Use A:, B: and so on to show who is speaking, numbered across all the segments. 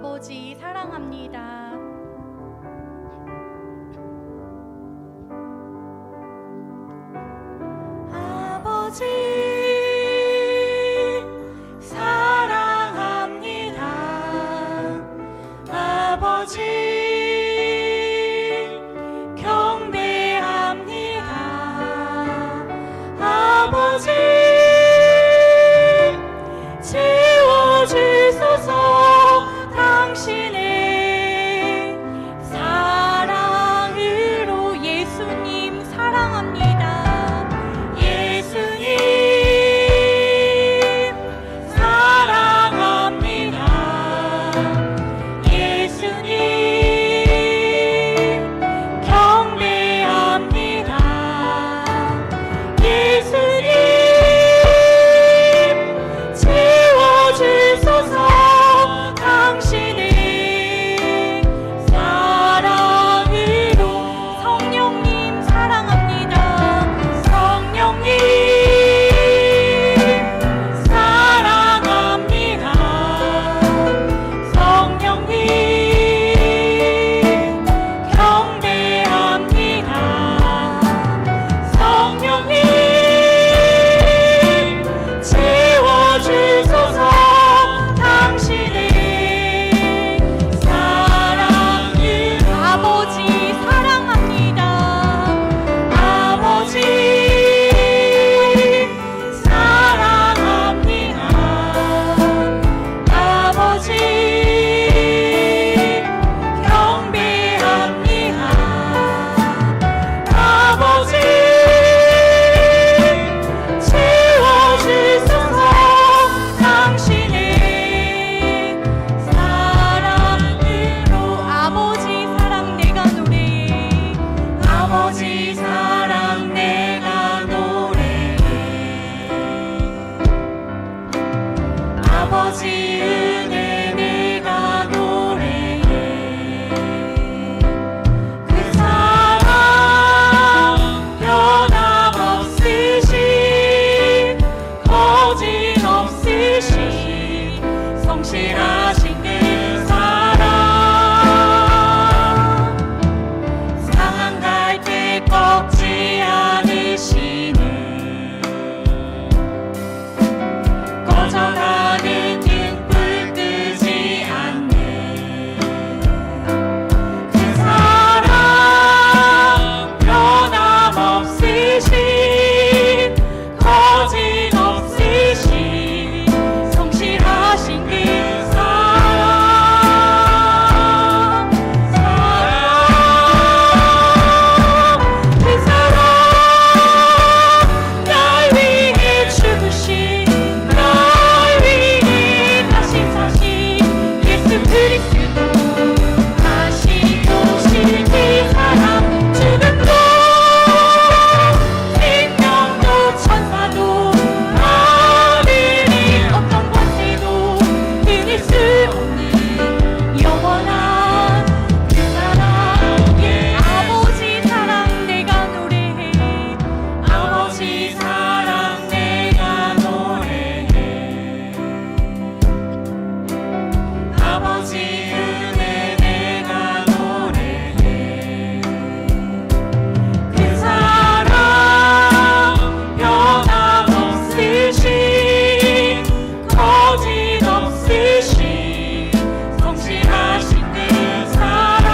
A: 아버지 사랑합니다. 아버지 사랑합니다. 아버지 경배합니다. 아버지 채워주소서. 당신의 사랑으로. 예수님 사랑합니다. 예수님 사랑합니다. 예수님 경배합니다. 예수님 채워주소서. 당신의 사랑으로. 성령님 사랑합니다. 성령님 사랑합니다. 성령님 경배합니다. 성령님 채워주소서. 당신의 사랑을. 아버지 사랑합니다. 아버지 사랑합니다. 아버지 경배합니다. 아버지 채워주소서. 당신의 사랑으로. 아버지 사랑 내가 노래해. 아버지 사랑 내가 노래해. 아버지 은혜 내가 노래해. 그 사랑 변함없으신 거짓없으신 성실하신 그 사랑. 상한 갈 때 꺾지 않으시는 꺼져가는 등불 끄지 않는 그 사랑 변함없으신 거짓없으신 성실하신 그 사랑. 그 사랑 날 위해 죽으신, 날 위해 다시 사신 예수 그리스도. 다시 오실 그 사랑. 죽음도 생명도 천사도 하늘의 어떤 권세도 이길 수 없는 영원한 그 사랑. 아버지 사랑 내가 노래해. 아버지 사랑 내가 노래해. 아버지 은혜 내가 노래해. 그 사랑 변함없으신 거짓없으신 성실하신 그 사랑.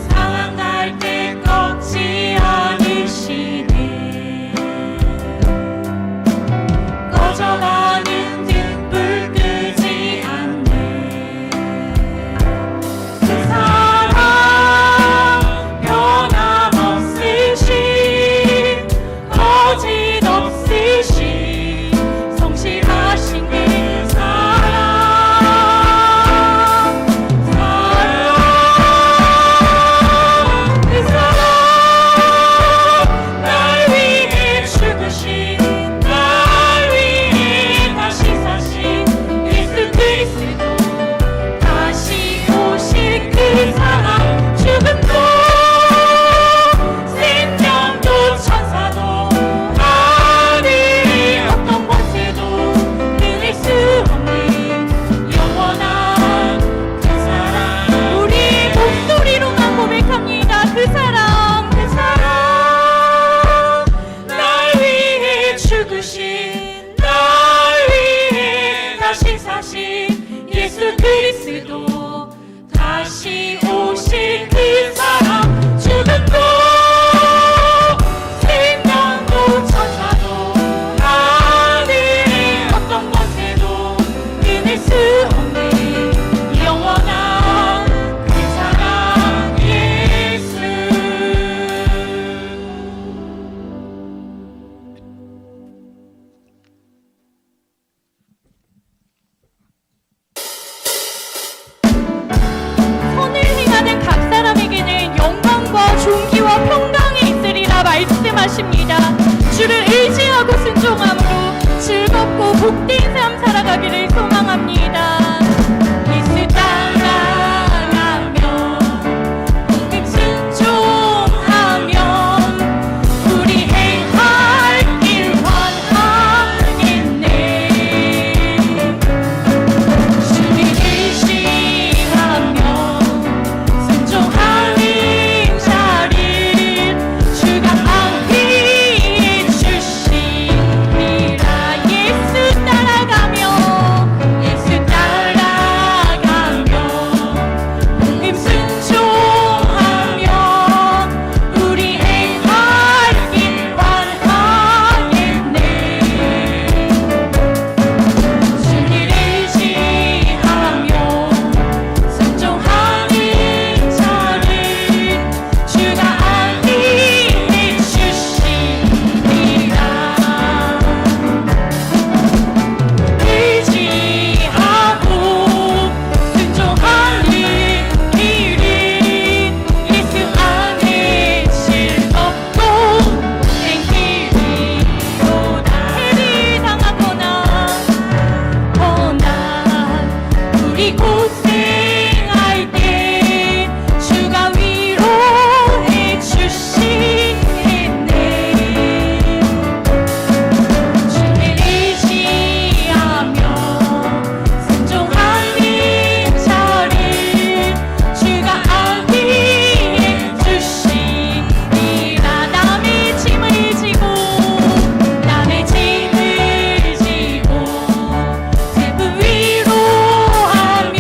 A: 상한 갈 때 꺾지 않으시는 꺼져가는 등불 끄지 예수 그리스도 다시 오실 그 사람 죽음도 생명도 천사도 하늘의 어떤 것에도 끊을 수 없는 영원한 그 사랑 예수. 선을 행하는 각 사람에게는 영광과 존귀와 평강이 있으리라 말씀하십니다. 주를 의지하고 순종함으로 즐겁고 복된 삶 살아가기를 소망합니다. 예수 따라가면 복음 순종하면 우리 행할 길 환하겠네. 주를 의지하면 순종하는 자를 주가 안위해 주시리라. 예수 따라가면 복음 순종하면 우리 행할 길 환하겠네. 주를 의지하며 순종하는 자를 주가 안위해 주시리라. 의지하고 순종하는 길은 예수 안에 즐겁고 행길이로다. 해를 당하거나 우리 고생할 때 주가 위로해 주시겠네. 주를 의지하며 순종하는 자를 주가 안위해 주시리라. 남의 짐을 지고 제 분 위로하며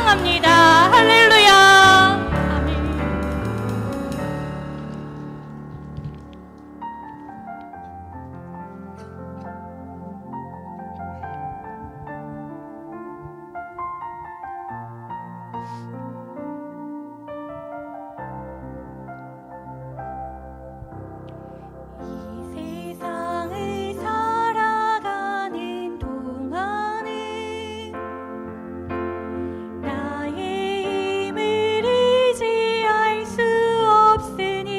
A: 찬양합니다. 할렐루야. 아멘.
B: 이 세상을 살아가는 동안은 나의 힘을 의지할 수 없으니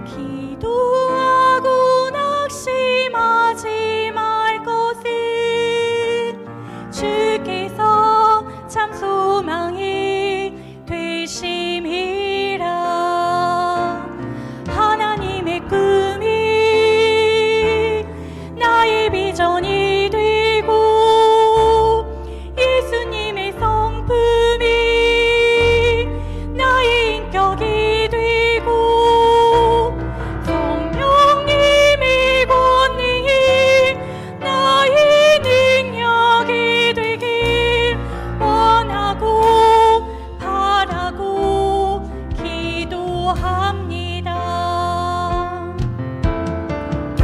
B: 기도하고 낙심하지 말 것은 주께서 참 소망이 되심이라. 하나님의 꿈이 나의 비전이 되고 예수님의 성품이 나의 인격이 되고 성령님의 권능이 나의 능력이 되길 원하고 바라고 기도합니다. 이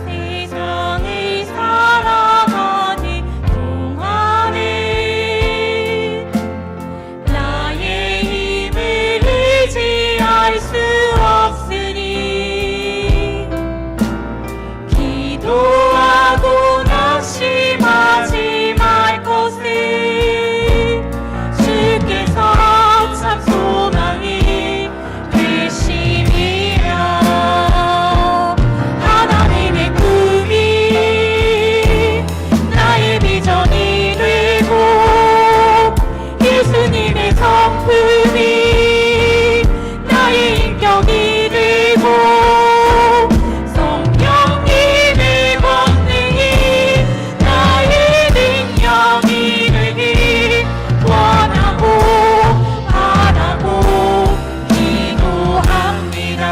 B: 세상을 살아가는 동안에 나의 힘을 의지할 수 없으니 기도하고 낙심하지 말 것은 주께서 참 소망이 되심이라. 하나님의 꿈이 나의 비전이 되고 예수님의 성품이 나의 인격이 되고 성령님의 권능이 나의 능력이 되길 원하고 바라고 기도합니다.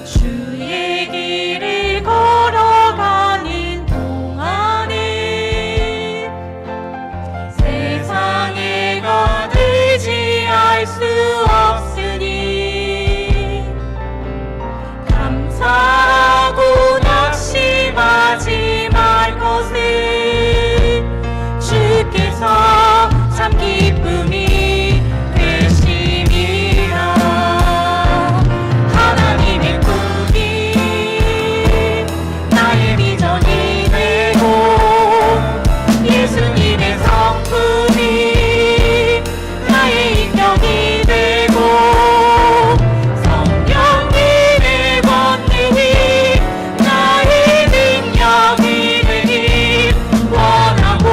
B: 주의 길을 걸어가는 동안에 세상의 것 의지할 수 없으니 감사하고 낙심하지 말 것은 주께서 참 기쁨이 되심이라. 하나님의 꿈이 나의 비전이 되고 예수님의 성품이 나의 인격이 되고 성령님의 권능이 나의 능력이 되길 원하고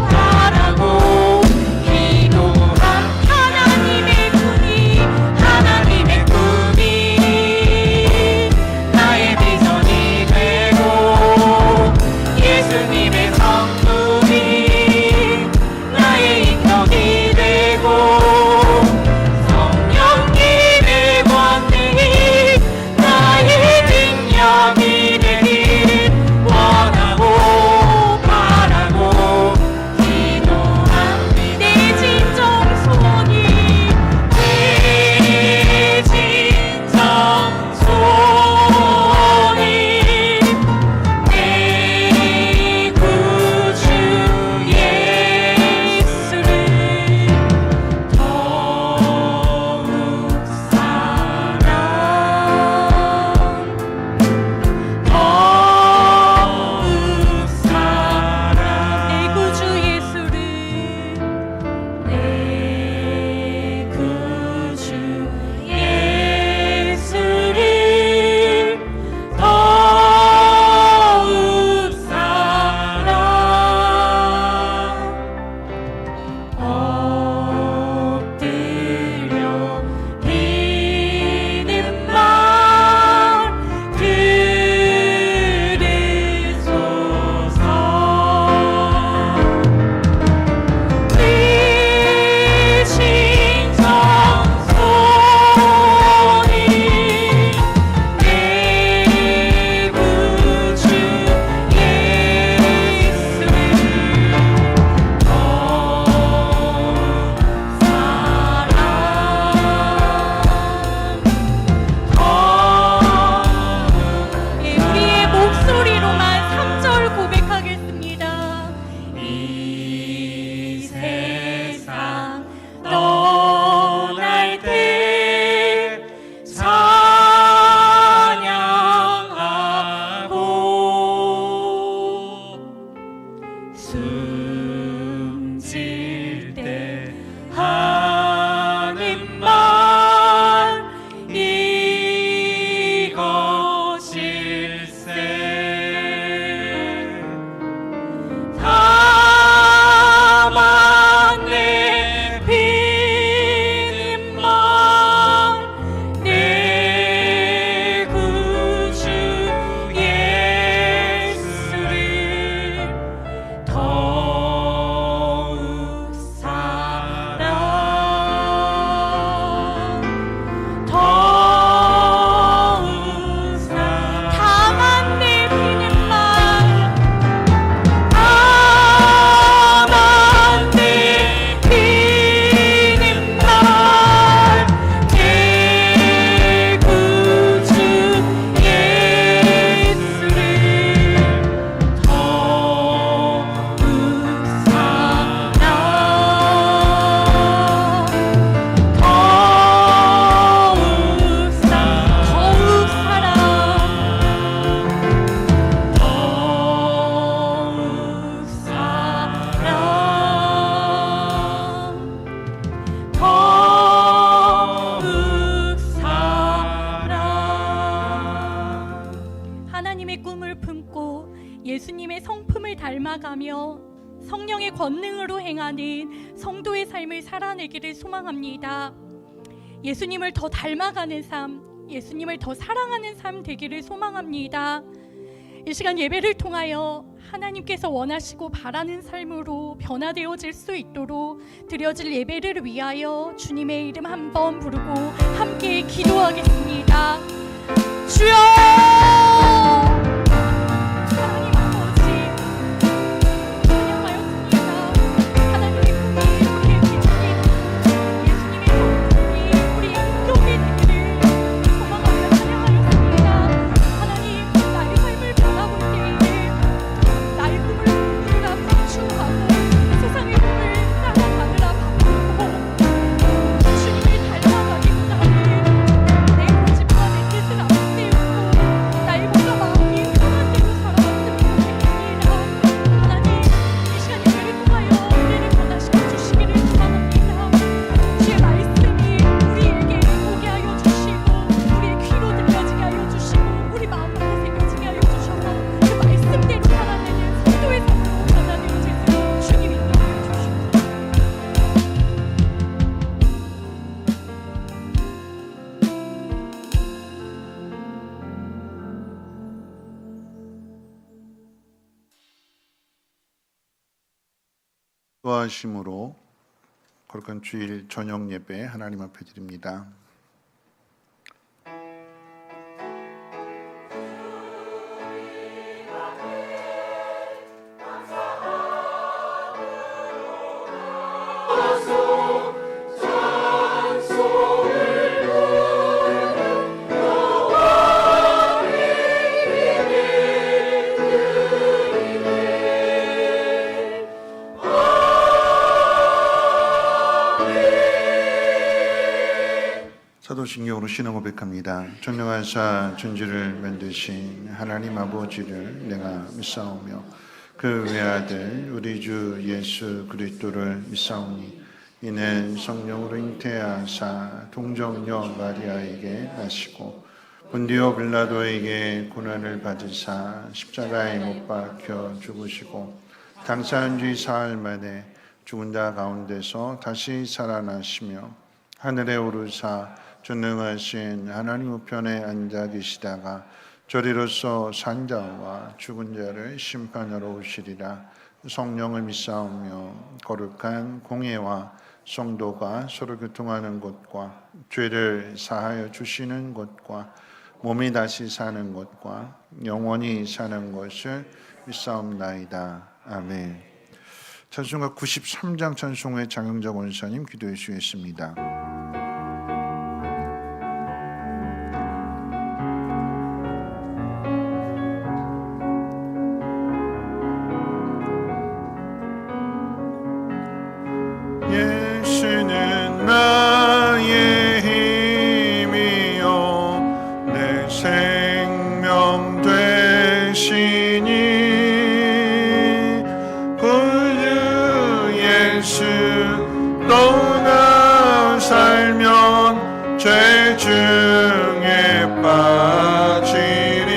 B: 바라고 기도한 하나님의 꿈이 나의 비전이 되고
A: 통하여 예수님의 성품을 닮아가며 성령의 권능으로 행하는 성도의 삶을 살아내기를 소망합니다. 예수님을 더 닮아가는 삶, 예수님을 더 사랑하는 삶 되기를 소망합니다. 이 시간 예배를 통하여 하나님께서 원하시고 바라는 삶으로 변화되어질 수 있도록 드려질 예배를 위하여 주님의 이름 한번 부르고 함께 기도하겠습니다. 주여! 하나님 아버지, 찬양하였습니다. 하나님의 품이 우리의 기준이, 예수님의 성품이 우리의 능력이 되기를 소망하며 찬양하였습니다. 하나님, 나의 삶을 바라볼 때에 나의 꿈을 꾸느라 방충하고 세상의 꿈을 따라가느라 바쁘고 주님을 닮아가기보다는 내 고집과 내 뜻을 앞세우고 나의 몸과 마음이 편한 대로 살아갔으면 좋겠습니다. 하나님, 이 시간 예배를 통하여 우리를 변화시켜 주시기를 소망합니다. 주의 말씀이 우리에게 보게 하여 주시고 우리의 귀로 들려지게 하여 주시고 우리 마음으로 새겨지게 하여 주셔서 그 말씀대로 살아내는 성도의 삶으로 변화되어질 수 있도록 주님 인도하여 주시옵소서.
C: 기도하심으로 거룩한 주일 저녁 예배 하나님 앞에 드립니다. 사도신경으로 신앙 고백합니다. 전능하사 천지를 만드신 하나님 아버지를 내가 믿사오며 그 외아들 우리 주 예수 그리스도를 믿사오니 이는 성령으로 잉태하사 동정녀 마리아에게 나시고 본디오 빌라도에게 고난을 받으사 십자가에 못 박혀 죽으시고 당사한 지 사흘 만에 죽은 자 가운데서 다시 살아나시며 하늘에 오르사 전능하신 하나님 우편에 앉아 계시다가 저리로서 산 자와 죽은 자를 심판하러 오시리라. 성령을 믿사오며 거룩한 공예와 성도가 서로 교통하는 것과 죄를 사하여 주시는 것과 몸이 다시 사는 것과 영원히 사는 것을 믿사옵나이다. 아멘. 찬송가 93장 찬송회 장영자 원사님 기도해 주시겠습니다. 예수는 나의 힘이요 내 생명 되시니 구주 예수 떠나 살면 죄 중에 빠지리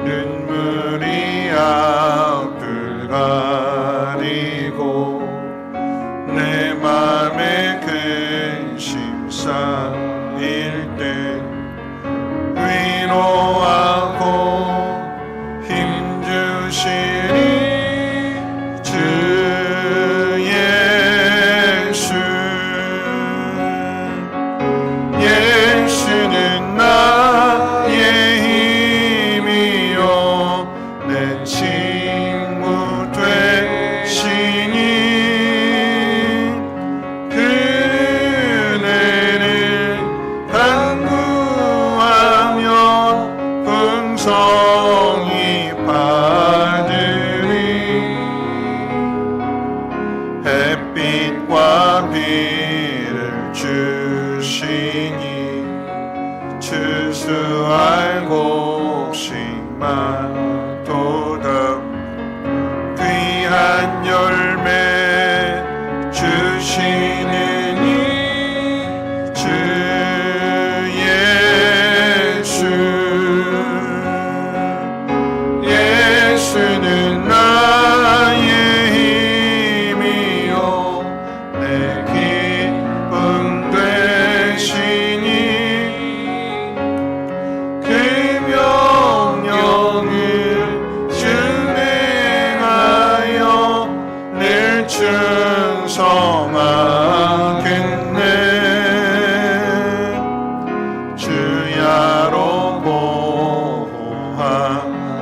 C: 눈물이 앞을 가리고 내 맘에 근심 쌓일 때 위로하고 힘주시리 주 예수. 예수는 나의 힘이요 내 친구 되시니 그네를 간구하면 풍성히 받으리 햇빛과 비를 주시니 추수할 곡식마도다 귀한 열매 주시는 이 주 예수.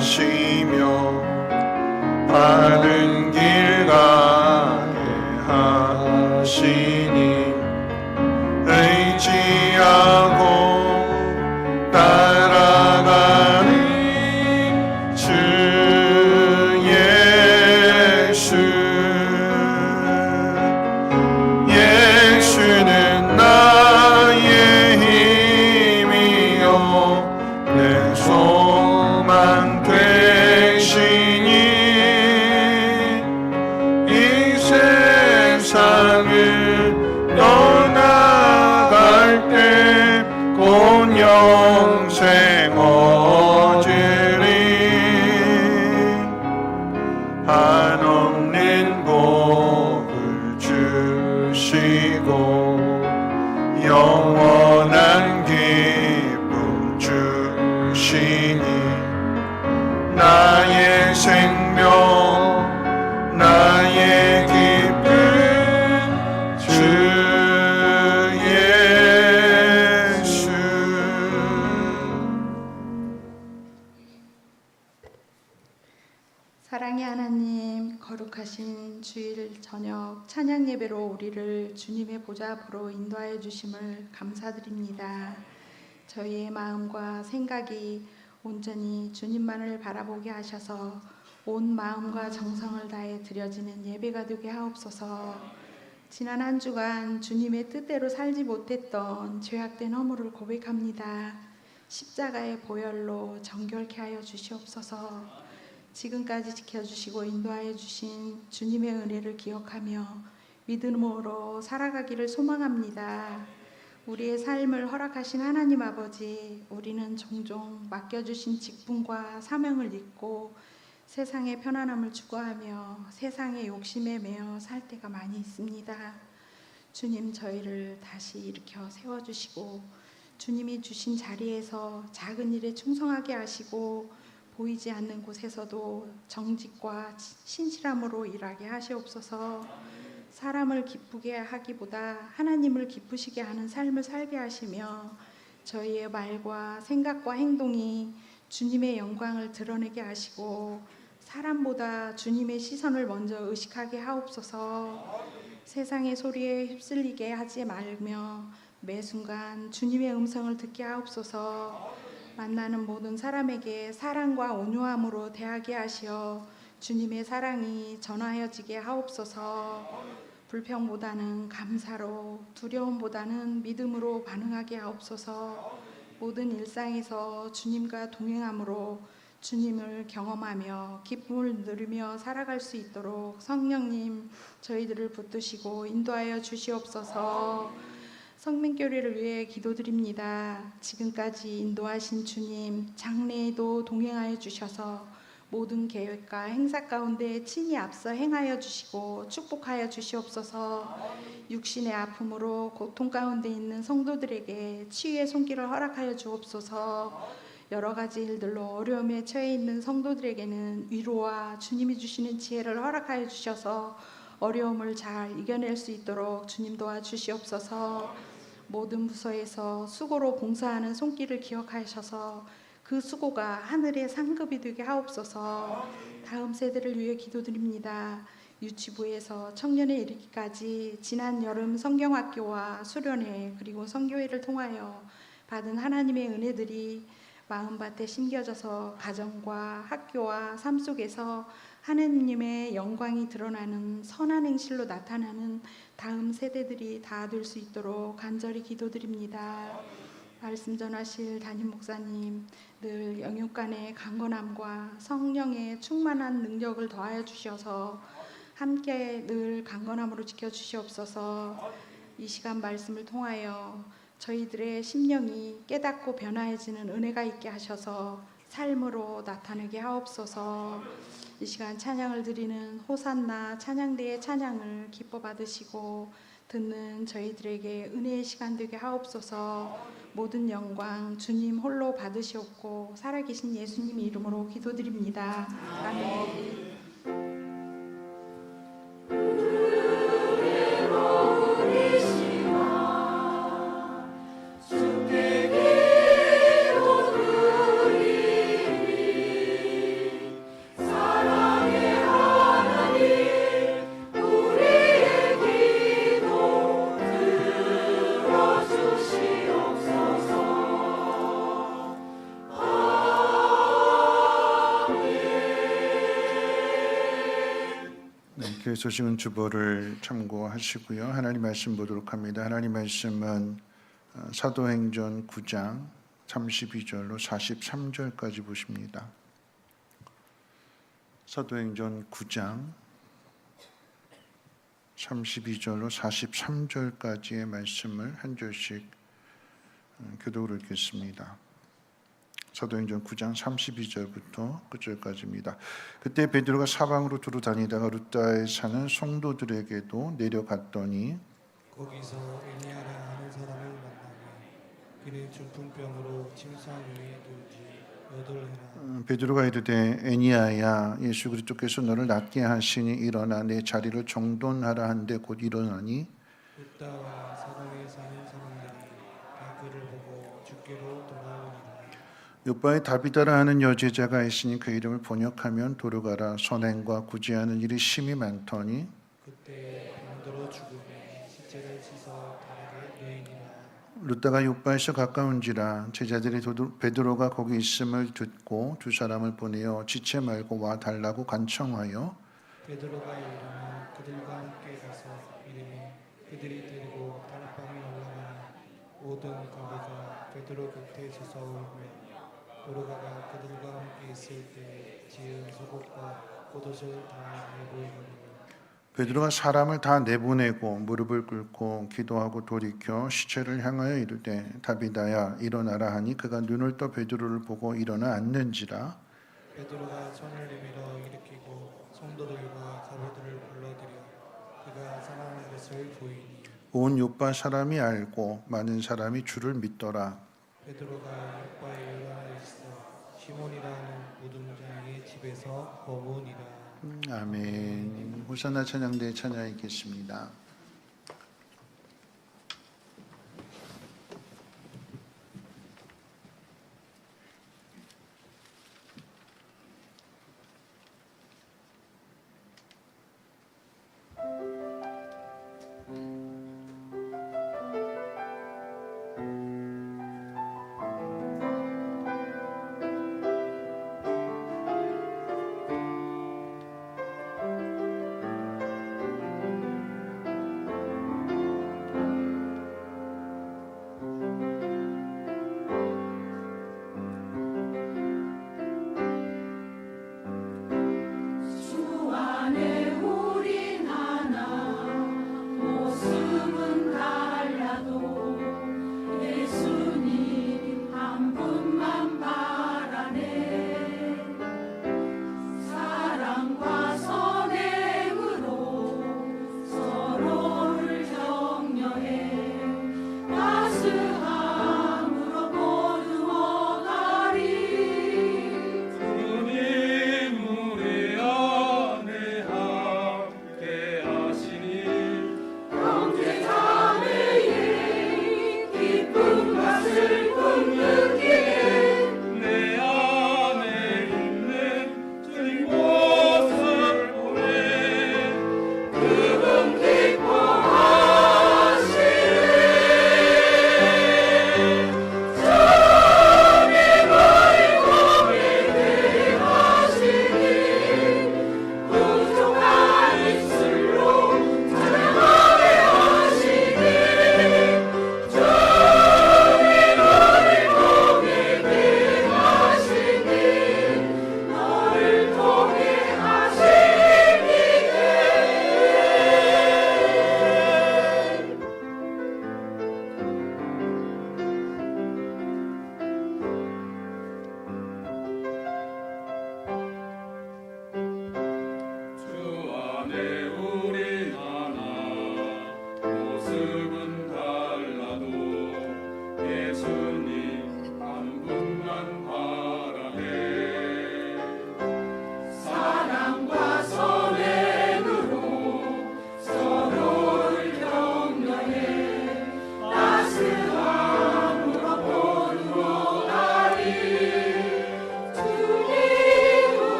C: 하시며 바른 길 가게 하시니 의지하고 따라가는 주 예수. 예수는 나의 힘이요 내 소망 되시니 이 세상을 떠나갈 때 곧 영생 얻으리. 한없는 복을 주시고 영원한 기쁨 주시니 나의 생명 나의 기쁨 주 예수.
D: 사랑의 하나님, 거룩하신 주일 저녁 찬양 예배로 우리를 주님의 보좌 앞으로 인도하여 주심을 감사드립니다. 저희의 마음과 생각이 온전히 주님만을 바라보게 하셔서 온 마음과 정성을 다해 드려지는 예배가 되게 하옵소서. 지난 한 주간 주님의 뜻대로 살지 못했던 죄악된 허물을 고백합니다. 십자가의 보혈로 정결케 하여 주시옵소서. 지금까지 지켜주시고 인도하여 주신 주님의 은혜를 기억하며 믿음으로 살아가기를 소망합니다. 우리의 삶을 허락하신 하나님 아버지, 우리는 종종 맡겨주신 직분과 사명을 잊고 세상의 편안함을 추구하며 세상의 욕심에 매여 살 때가 많이 있습니다. 주님, 저희를 다시 일으켜 세워주시고 주님이 주신 자리에서 작은 일에 충성하게 하시고 보이지 않는 곳에서도 정직과 신실함으로 일하게 하시옵소서. 사람을 기쁘게 하기보다 하나님을 기쁘시게 하는 삶을 살게 하시며 저희의 말과 생각과 행동이 주님의 영광을 드러내게 하시고 사람보다 주님의 시선을 먼저 의식하게 하옵소서. 세상의 소리에 휩쓸리게 하지 말며 매 순간 주님의 음성을 듣게 하옵소서. 만나는 모든 사람에게 사랑과 온유함으로 대하게 하시어 주님의 사랑이 전하여지게 하옵소서. 불평보다는 감사로, 두려움보다는 믿음으로 반응하게 하옵소서. 모든 일상에서 주님과 동행함으로 주님을 경험하며 기쁨을 누리며 살아갈 수 있도록 성령님 저희들을 붙드시고 인도하여 주시옵소서. 성민교회를 위해 기도드립니다. 지금까지 인도하신 주님, 장래에도 동행하여 주셔서 모든 계획과 행사 가운데 친히 앞서 행하여 주시고 축복하여 주시옵소서. 육신의 아픔으로 고통 가운데 있는 성도들에게 치유의 손길을 허락하여 주옵소서. 여러 가지 일들로 어려움에 처해 있는 성도들에게는 위로와 주님이 주시는 지혜를 허락하여 주셔서 어려움을 잘 이겨낼 수 있도록 주님 도와주시옵소서. 모든 부서에서 수고로 봉사하는 손길을 기억하셔서 그 수고가 하늘의 상급이 되게 하옵소서. 다음 세대를 위해 기도드립니다. 유치부에서 청년에 이르기까지 지난 여름 성경학교와 수련회 그리고 선교회를 통하여 받은 하나님의 은혜들이 마음밭에 심겨져서 가정과 학교와 삶 속에서 하느님의 영광이 드러나는 선한 행실로 나타나는 다음 세대들이 다 될 수 있도록 간절히 기도드립니다. 말씀 전하실 담임 목사님, 늘 영육간의 강건함과 성령의 충만한 능력을 더하여 주셔서 함께 늘 강건함으로 지켜주시옵소서. 이 시간 말씀을 통하여 저희들의 심령이 깨닫고 변화해지는 은혜가 있게 하셔서 삶으로 나타내게 하옵소서. 이 시간 찬양을 드리는 호산나 찬양대의 찬양을 기뻐 받으시고 듣는 저희들에게 은혜의 시간 되게 하옵소서. 모든 영광 주님 홀로 받으시옵고 살아계신 예수님 이름으로 기도드립니다. 아멘.
C: 교회 소식은 주보를 참고하시고요. 하나님 말씀 보도록 합니다. 하나님 말씀은 사도행전 9장 32절로 43절까지 보십니다. 사도행전 9장 32절로 43절까지의 말씀을 한 절씩 교독으로 읽겠습니다. 사도행전 9장 32절부터 끝절까지입니다. 그때 베드로가 사방으로 두루 다니다가 루다에 사는 성도들에게도 내려갔더니
B: 거기서 에니아라 하는 사람을 만나며 그는 중풍병으로 침상위에 누우지 여덟해라.
C: 베드로가 이르되 애니야야 예수 그리스도께서 너를 낫게 하시니 일어나 내 자리를 정돈하라 한데 곧 일어나니
B: 루다와 사방에 사는 사람들이 다 그를 보고 주께로 돌아오니라.
C: 요바에 다비다라 하는 여제자가 있으니 그 이름을 번역하면 도르가라. 선행과 구제하는 일이 심히 많더니
B: 그때 병들어 죽음에 시체를 씻어 다르게 여인이라.
C: 루다가 요바에서 가까운지라 제자들이 베드로가 거기 있음을 듣고 두 사람을 보내어 지체 말고 와 달라고 간청하여
B: 베드로가 일어나 그들과 함께 가서 이르매 그들이 데리고 다락방에 올라가니 모든 관리가 베드로 곁에 서서 울며 도르가가 그들과 함께 있을 때 지은 속옷과 겉옷을 다 내보이거니와.
C: 베드로가 사람을 다 내보내고 무릎을 꿇고 기도하고 돌이켜 시체를 향하여 이르되 다비다야 일어나라 하니 그가 눈을 떠 베드로를 보고 일어나 앉는지라.
B: 베드로가 손을 내밀어 일으키고 성도들과 사도들을 불러들여 그가 사랑하는 것을 보이니
C: 온 요바 사람이 알고 많은 사람이 주를 믿더라.
B: 베드로가 요바에 일어나 있어 시몬이라는 무등장의 집에서 머무니라.
C: 아멘. 호산나 찬양대 찬양하겠습니다.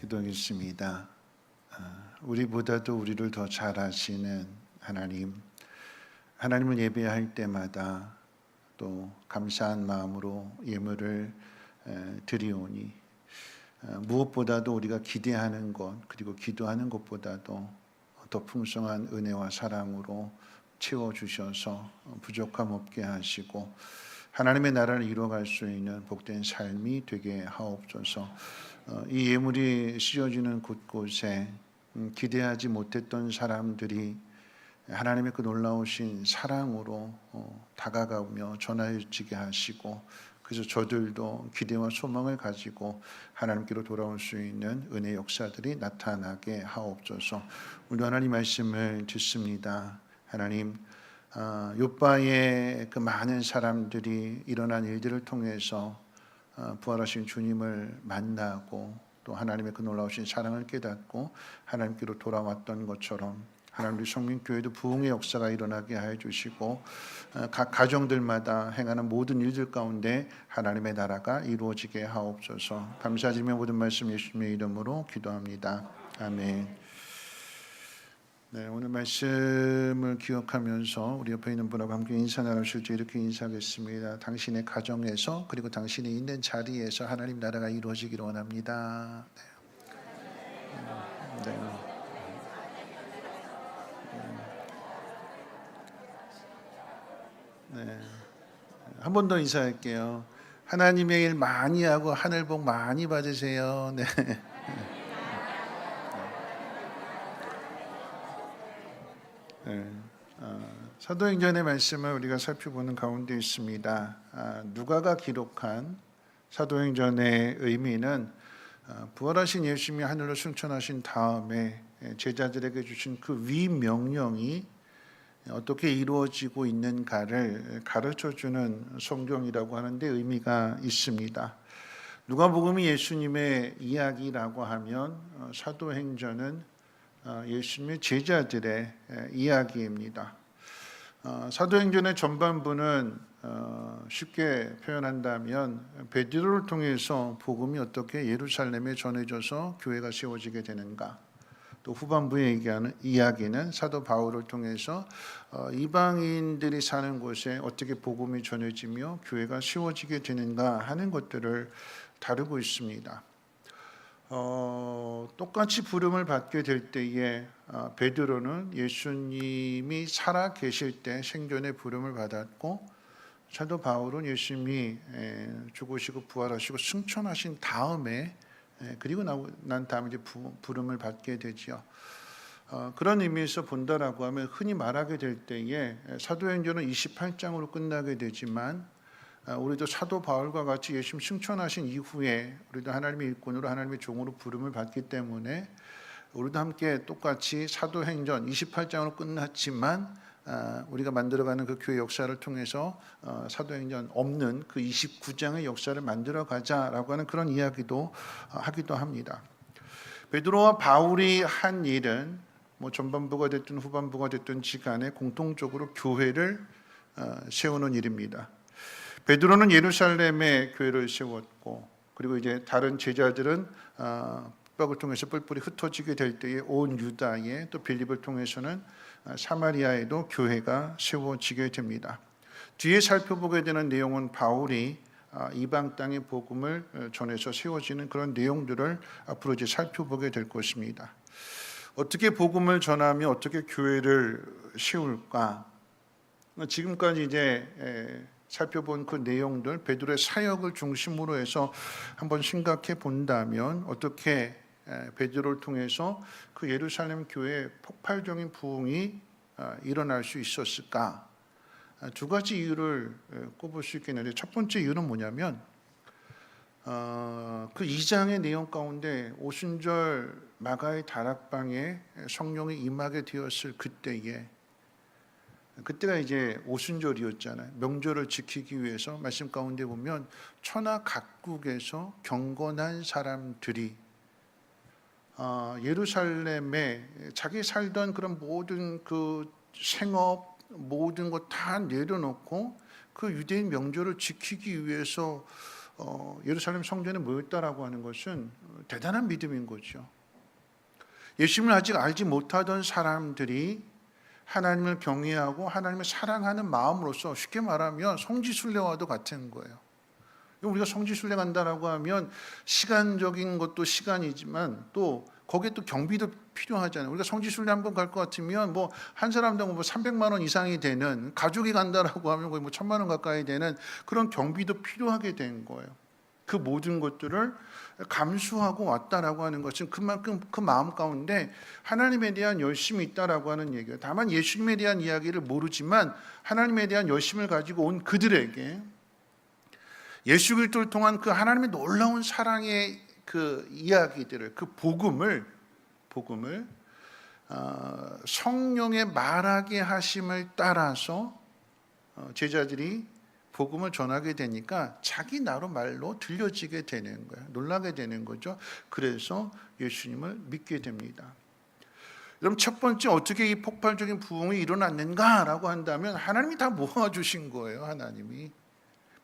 C: 기도하겠습니다. 우리보다도 우리를 더 잘 아시는 하나님을 예배할 때마다 또 감사한 마음으로 예물을 드리오니 무엇보다도 우리가 기대하는 것 그리고 기도하는 것보다도 더 풍성한 은혜와 사랑으로 채워주셔서 부족함 없게 하시고 하나님의 나라를 이루어갈 수 있는 복된 삶이 되게 하옵소서. 이 예물이 씌워지는 곳곳에 기대하지 못했던 사람들이 하나님의 그 놀라우신 사랑으로 다가가며 전화해지게 하시고 그래서 저들도 기대와 소망을 가지고 하나님께로 돌아올 수 있는 은혜 역사들이 나타나게 하옵소서. 우리 하나님 말씀을 듣습니다. 하나님 욥바의 그 많은 사람들이 일어난 일들을 통해서 부활하신 주님을 만나고 또 하나님의 그 놀라우신 사랑을 깨닫고 하나님께로 돌아왔던 것처럼 하나님 우리 성민교회도 부흥의 역사가 일어나게 하여 주시고 각 가정들마다 행하는 모든 일들 가운데 하나님의 나라가 이루어지게 하옵소서. 감사드리며 모든 말씀 예수님의 이름으로 기도합니다. 아멘. 네, 오늘 말씀을 기억하면서 우리 옆에 있는 분하고 함께 인사 나누실 때 이렇게 인사하겠습니다. 당신의 가정에서 그리고 당신이 있는 자리에서 하나님 나라가 이루어지기를 원합니다. 네. 네. 한 번 더 인사할게요. 하나님의 일 많이 하고 하늘 복 많이 받으세요. 네. 네. 사도행전의 말씀을 우리가 살펴보는 가운데 있습니다. 누가가 기록한 사도행전의 의미는 부활하신 예수님이 하늘로 승천하신 다음에 제자들에게 주신 그 위명령이 어떻게 이루어지고 있는가를 가르쳐주는 성경이라고 하는데 의미가 있습니다. 누가복음이 예수님의 이야기라고 하면 사도행전은 예수님의 제자들의 이야기입니다. 사도행전의 전반부는 쉽게 표현한다면 베드로를 통해서 복음이 어떻게 예루살렘에 전해져서 교회가 세워지게 되는가, 또 후반부에 얘기하는 이야기는 사도 바울을 통해서 이방인들이 사는 곳에 어떻게 복음이 전해지며 교회가 세워지게 되는가 하는 것들을 다루고 있습니다. 똑같이 부름을 받게 될 때에 베드로는 예수님이 살아 계실 때 생전에 부름을 받았고 사도 바울은 예수님이 죽으시고 부활하시고 승천하신 다음에 그리고 난 다음에 이제 부름을 받게 되지요. 그런 의미에서 본다라고 하면 흔히 말하게 될 때에 사도행전은 28장으로 끝나게 되지만 우리도 사도 바울과 같이 예수님 승천하신 이후에 우리도 하나님의 일꾼으로 하나님의 종으로 부름을 받기 때문에 우리도 함께 똑같이 사도행전 28장으로 끝났지만 우리가 만들어가는 그 교회 역사를 통해서 사도행전 없는 그 29장의 역사를 만들어가자라고 하는 그런 이야기도 하기도 합니다. 베드로와 바울이 한 일은 뭐 전반부가 됐든 후반부가 됐든 지간에 공통적으로 교회를 세우는 일입니다. 베드로는 예루살렘에 교회를 세웠고 그리고 이제 다른 제자들은 뼈를 통해서 뿔뿔이 흩어지게 될 때에 온 유다에 또 빌립을 통해서는 사마리아에도 교회가 세워지게 됩니다. 뒤에 살펴보게 되는 내용은 바울이 이방 땅의 복음을 전해서 세워지는 그런 내용들을 앞으로 이제 살펴보게 될 것입니다. 어떻게 복음을 전하며 어떻게 교회를 세울까? 지금까지 이제 살펴본 그 내용들, 베드로의 사역을 중심으로 해서 한번 생각해 본다면 어떻게 베드로를 통해서 그 예루살렘 교회의 폭발적인 부흥이 일어날 수 있었을까? 두 가지 이유를 꼽을 수 있겠는데 첫 번째 이유는 뭐냐면 그 2장의 내용 가운데 오순절 마가의 다락방에 성령이 임하게 되었을 그때가 이제 오순절이었잖아요. 명절을 지키기 위해서 말씀 가운데 보면 천하 각국에서 경건한 사람들이 예루살렘에 자기 살던 그런 모든 그 생업 모든 것 다 내려놓고 그 유대인 명절을 지키기 위해서 예루살렘 성전에 모였다라고 하는 것은 대단한 믿음인 거죠. 예수님을 아직 알지 못하던 사람들이 하나님을 경외하고 하나님을 사랑하는 마음으로서 쉽게 말하면 성지순례와도 같은 거예요. 우리가 성지순례 간다라고 하면 시간적인 것도 시간이지만 또 거기에 또 경비도 필요하잖아요. 우리가 성지순례 한번 갈 것 같으면 뭐 한 사람당 뭐 300만 원 이상이 되는, 가족이 간다라고 하면 거의 뭐 1000만 원 가까이 되는 그런 경비도 필요하게 된 거예요. 그 모든 것들을 감수하고 왔다라고 하는 것은 그만큼 그 마음 가운데 하나님에 대한 열심이 있다라고 하는 얘기예요. 다만 예수님에 대한 이야기를 모르지만 하나님에 대한 열심을 가지고 온 그들에게 예수 그리스도를 통한 그 하나님의 놀라운 사랑의 그 이야기들을, 그 복음을 성령의 말하게 하심을 따라서 제자들이 복음을 전하게 되니까 자기 나로 말로 들려지게 되는 거예요. 놀라게 되는 거죠. 그래서 예수님을 믿게 됩니다. 그럼 첫 번째 어떻게 이 폭발적인 부흥이 일어났는가라고 한다면 하나님이 다 모아주신 거예요. 하나님이.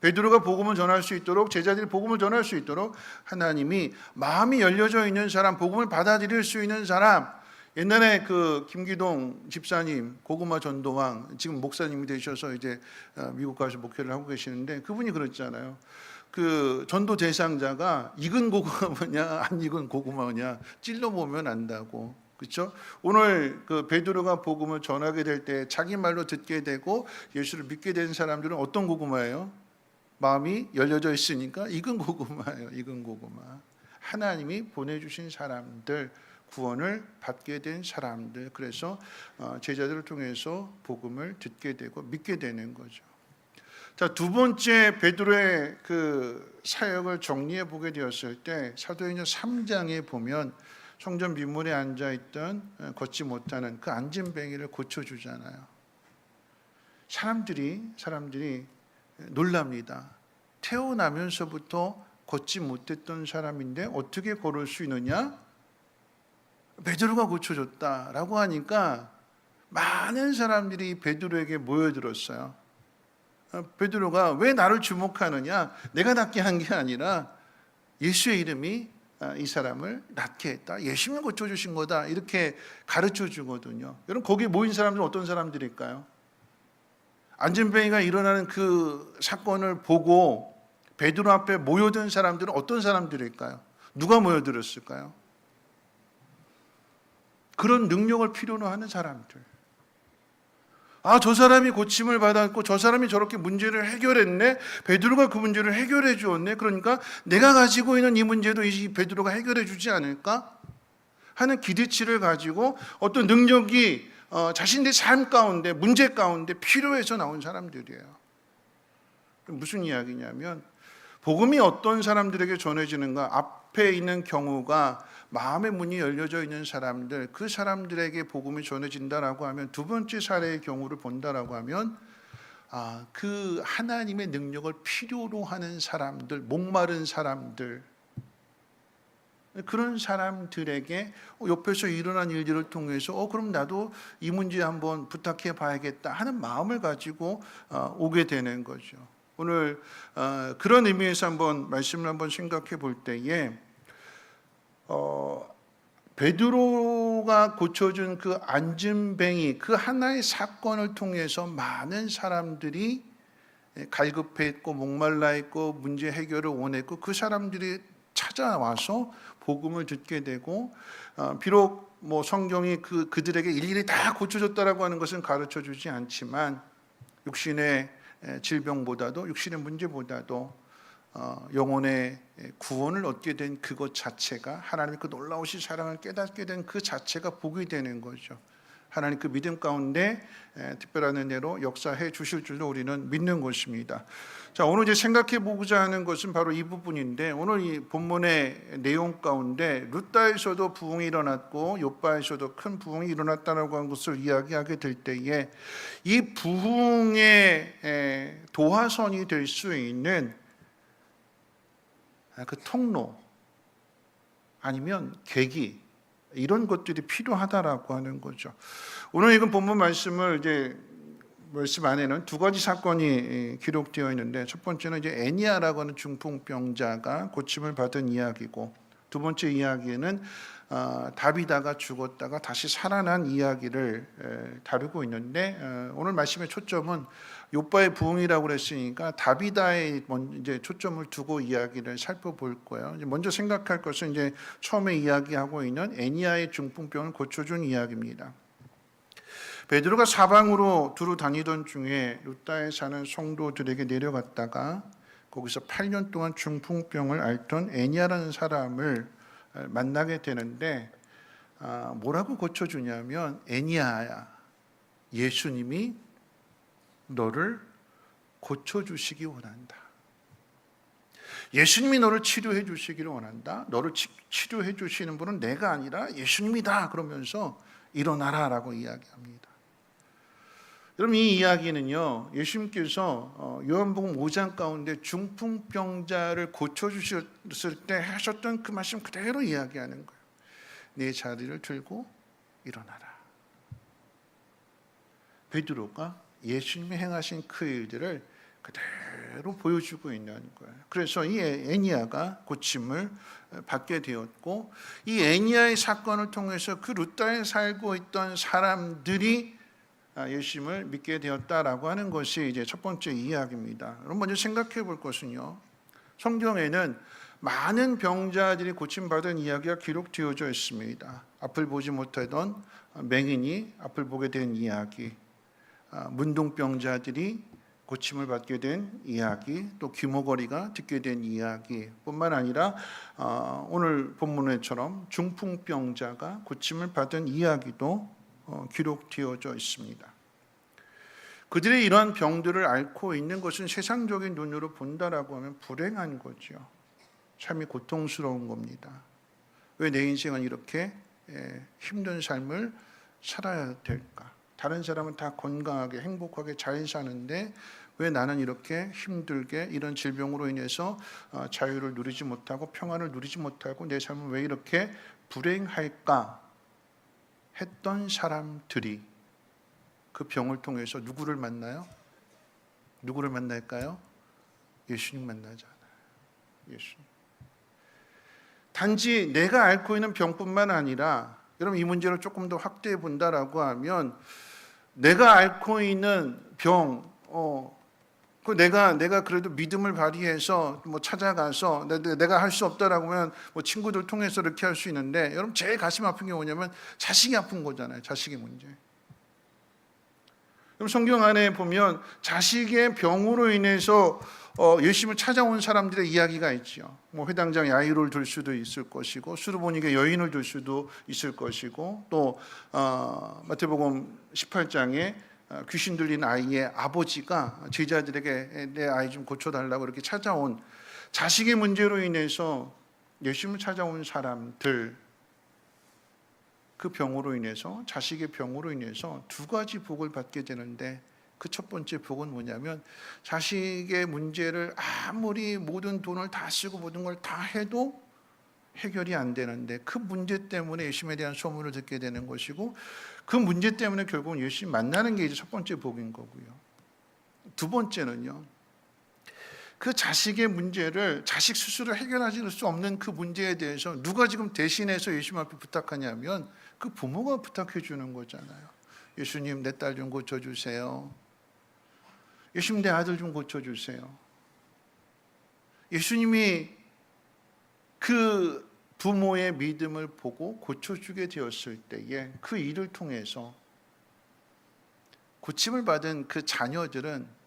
C: 베드로가 복음을 전할 수 있도록, 제자들이 복음을 전할 수 있도록 하나님이 마음이 열려져 있는 사람, 복음을 받아들일 수 있는 사람. 옛날에 그 김기동 집사님, 고구마 전도왕, 지금 목사님이 되셔서 이제 미국 가서 목회를 하고 계시는데 그분이 그랬잖아요. 그 전도 대상자가 익은 고구마냐 안 익은 고구마냐 찔러보면 안다고. 그렇죠? 오늘 그 베드로가 복음을 전하게 될 때 자기 말로 듣게 되고 예수를 믿게 된 사람들은 어떤 고구마예요? 마음이 열려져 있으니까 익은 고구마예요. 익은 고구마. 하나님이 보내주신 사람들, 구원을 받게 된 사람들. 그래서 제자들을 통해서 복음을 듣게 되고 믿게 되는 거죠. 자, 두 번째 베드로의 그 사역을 정리해 보게 되었을 때 사도행전 3장에 보면 성전 빗물에 앉아 있던 걷지 못하는 그 안진뱅이를 고쳐주잖아요. 사람들이 놀랍니다. 태어나면서부터 걷지 못했던 사람인데 어떻게 걸을 수 있느냐? 베드로가 고쳐줬다라고 하니까 많은 사람들이 베드로에게 모여들었어요. 베드로가 왜 나를 주목하느냐? 내가 낫게 한 게 아니라 예수의 이름이 이 사람을 낫게 했다. 예수님이 고쳐주신 거다. 이렇게 가르쳐 주거든요. 여러분 거기에 모인 사람들은 어떤 사람들일까요? 안진뱅이가 일어나는 그 사건을 보고 베드로 앞에 모여든 사람들은 어떤 사람들일까요? 누가 모여들었을까요? 그런 능력을 필요로 하는 사람들. 저 사람이 고침을 받았고 저 사람이 저렇게 문제를 해결했네. 베드로가 그 문제를 해결해 주었네. 그러니까 내가 가지고 있는 이 문제도 이 베드로가 해결해 주지 않을까 하는 기대치를 가지고 어떤 능력이 자신들의 삶 가운데, 문제 가운데 필요해서 나온 사람들이에요. 무슨 이야기냐면 복음이 어떤 사람들에게 전해지는가, 앞에 있는 경우가 마음의 문이 열려져 있는 사람들, 그 사람들에게 복음이 전해진다라고 하면, 두 번째 사례의 경우를 본다라고 하면 그 하나님의 능력을 필요로 하는 사람들, 목마른 사람들, 그런 사람들에게 옆에서 일어난 일들을 통해서 그럼 나도 이 문제 한번 부탁해 봐야겠다 하는 마음을 가지고 오게 되는 거죠. 오늘 그런 의미에서 한번 말씀을 한번 생각해 볼 때에 베드로가 고쳐준 그 안진뱅이, 그 하나의 사건을 통해서 많은 사람들이 갈급했고 목말라 있고 문제 해결을 원했고 그 사람들이 찾아와서 복음을 듣게 되고, 비록 뭐 성경이 그들에게 일일이 다 고쳐줬다라고 하는 것은 가르쳐 주지 않지만 육신의 질병보다도, 육신의 문제보다도 영혼의 구원을 얻게 된 그것 자체가, 하나님의 그 놀라우신 사랑을 깨닫게 된 그 자체가 복이 되는 거죠. 하나님 그 믿음 가운데 특별한 은혜로 역사해 주실 줄로 우리는 믿는 것입니다. 자, 오늘 이제 생각해 보고자 하는 것은 바로 이 부분인데, 오늘 이 본문의 내용 가운데 룻다에서도 부흥이 일어났고 욥바에서도 큰 부흥이 일어났다라고 하는 것을 이야기하게 될 때에 이 부흥의 도화선이 될 수 있는 그 통로 아니면 계기, 이런 것들이 필요하다라고 하는 거죠. 오늘 읽은 본문 말씀을 이제 말씀 안에는 두 가지 사건이 기록되어 있는데, 첫 번째는 이제 애니아라고 하는 중풍병자가 고침을 받은 이야기고, 두 번째 이야기는 다비다가 죽었다가 다시 살아난 이야기를 다루고 있는데, 오늘 말씀의 초점은 욥바의 부흥이라고 그랬으니까 다비다에 이제 초점을 두고 이야기를 살펴볼 거예요. 먼저 생각할 것은 이제 처음에 이야기하고 있는 애니아의 중풍병을 고쳐준 이야기입니다. 베드로가 사방으로 두루 다니던 중에 루다에 사는 성도들에게 내려갔다가 거기서 8년 동안 중풍병을 앓던 애니아라는 사람을 만나게 되는데, 뭐라고 고쳐주냐면, 애니아야, 예수님이 너를 고쳐주시기 원한다. 예수님이 너를 치료해 주시기를 원한다. 너를 치료해 주시는 분은 내가 아니라 예수님이다. 그러면서 일어나라 라고 이야기합니다. 여러분, 이 이야기는요, 예수님께서 요한복음 5장 가운데 중풍병자를 고쳐주셨을 때 하셨던 그 말씀 그대로 이야기하는 거예요. 내 자리를 들고 일어나라. 베드로가 예수님이 행하신 그 일들을 그대로 보여주고 있는 거예요. 그래서 이 애니아가 고침을 받게 되었고, 이 애니아의 사건을 통해서 그 루다에 살고 있던 사람들이 예수님을 믿게 되었다라고 하는 것이 이제 첫 번째 이야기입니다. 여러분, 먼저 생각해 볼 것은요, 성경에는 많은 병자들이 고침받은 이야기가 기록되어져 있습니다. 앞을 보지 못하던 맹인이 앞을 보게 된 이야기, 문둥병자들이 고침을 받게 된 이야기, 또 귀머거리가 듣게 된 이야기 뿐만 아니라 오늘 본문에처럼 중풍병자가 고침을 받은 이야기도 기록되어져 있습니다. 그들의 이러한 병들을 앓고 있는 것은 세상적인 눈으로 본다라고 하면 불행한 거죠. 참이 고통스러운 겁니다. 왜 내 인생은 이렇게 힘든 삶을 살아야 될까? 다른 사람은 다 건강하게 행복하게 잘 사는데 왜 나는 이렇게 힘들게 이런 질병으로 인해서 자유를 누리지 못하고 평안을 누리지 못하고 내 삶은 왜 이렇게 불행할까 했던 사람들이 그 병을 통해서 누구를 만나요? 누구를 만날까요? 예수님 만나잖아요. 예수님. 단지 내가 앓고 있는 병뿐만 아니라, 여러분, 이 문제를 조금 더 확대해 본다라고 하면, 내가 앓고 있는 병, 내가 그래도 믿음을 발휘해서 뭐 찾아가서 내가 할 수 없다라고 하면 뭐 친구들 통해서 이렇게 할 수 있는데, 여러분, 제일 가슴 아픈 게 뭐냐면 자식이 아픈 거잖아요. 자식의 문제. 그럼 성경 안에 보면 자식의 병으로 인해서 예수님을 찾아온 사람들의 이야기가 있죠. 뭐 회당장 야이로를 들 수도 있을 것이고, 수르보니게 여인을 들 수도 있을 것이고, 또 마태복음 18장에 귀신 들린 아이의 아버지가 제자들에게 내 아이 좀 고쳐달라고 이렇게 찾아온, 자식의 문제로 인해서 예수님을 찾아온 사람들, 그 병으로 인해서, 자식의 병으로 인해서 두 가지 복을 받게 되는데, 그 첫 번째 복은 뭐냐면, 자식의 문제를 아무리 모든 돈을 다 쓰고 모든 걸 다 해도 해결이 안 되는데, 그 문제 때문에 예수님에 대한 소문을 듣게 되는 것이고, 그 문제 때문에 결국은 예수님 만나는 게 이제 첫 번째 복인 거고요. 두 번째는요, 그 자식의 문제를 자식 스스로 해결하실 수 없는 그 문제에 대해서 누가 지금 대신해서 예수님 앞에 부탁하냐면 그 부모가 부탁해 주는 거잖아요. 예수님, 내 딸 좀 고쳐주세요. 예수님, 내 아들 좀 고쳐주세요. 예수님이 그 부모의 믿음을 보고 고쳐주게 되었을 때에 그 일을 통해서 고침을 받은 그 자녀들은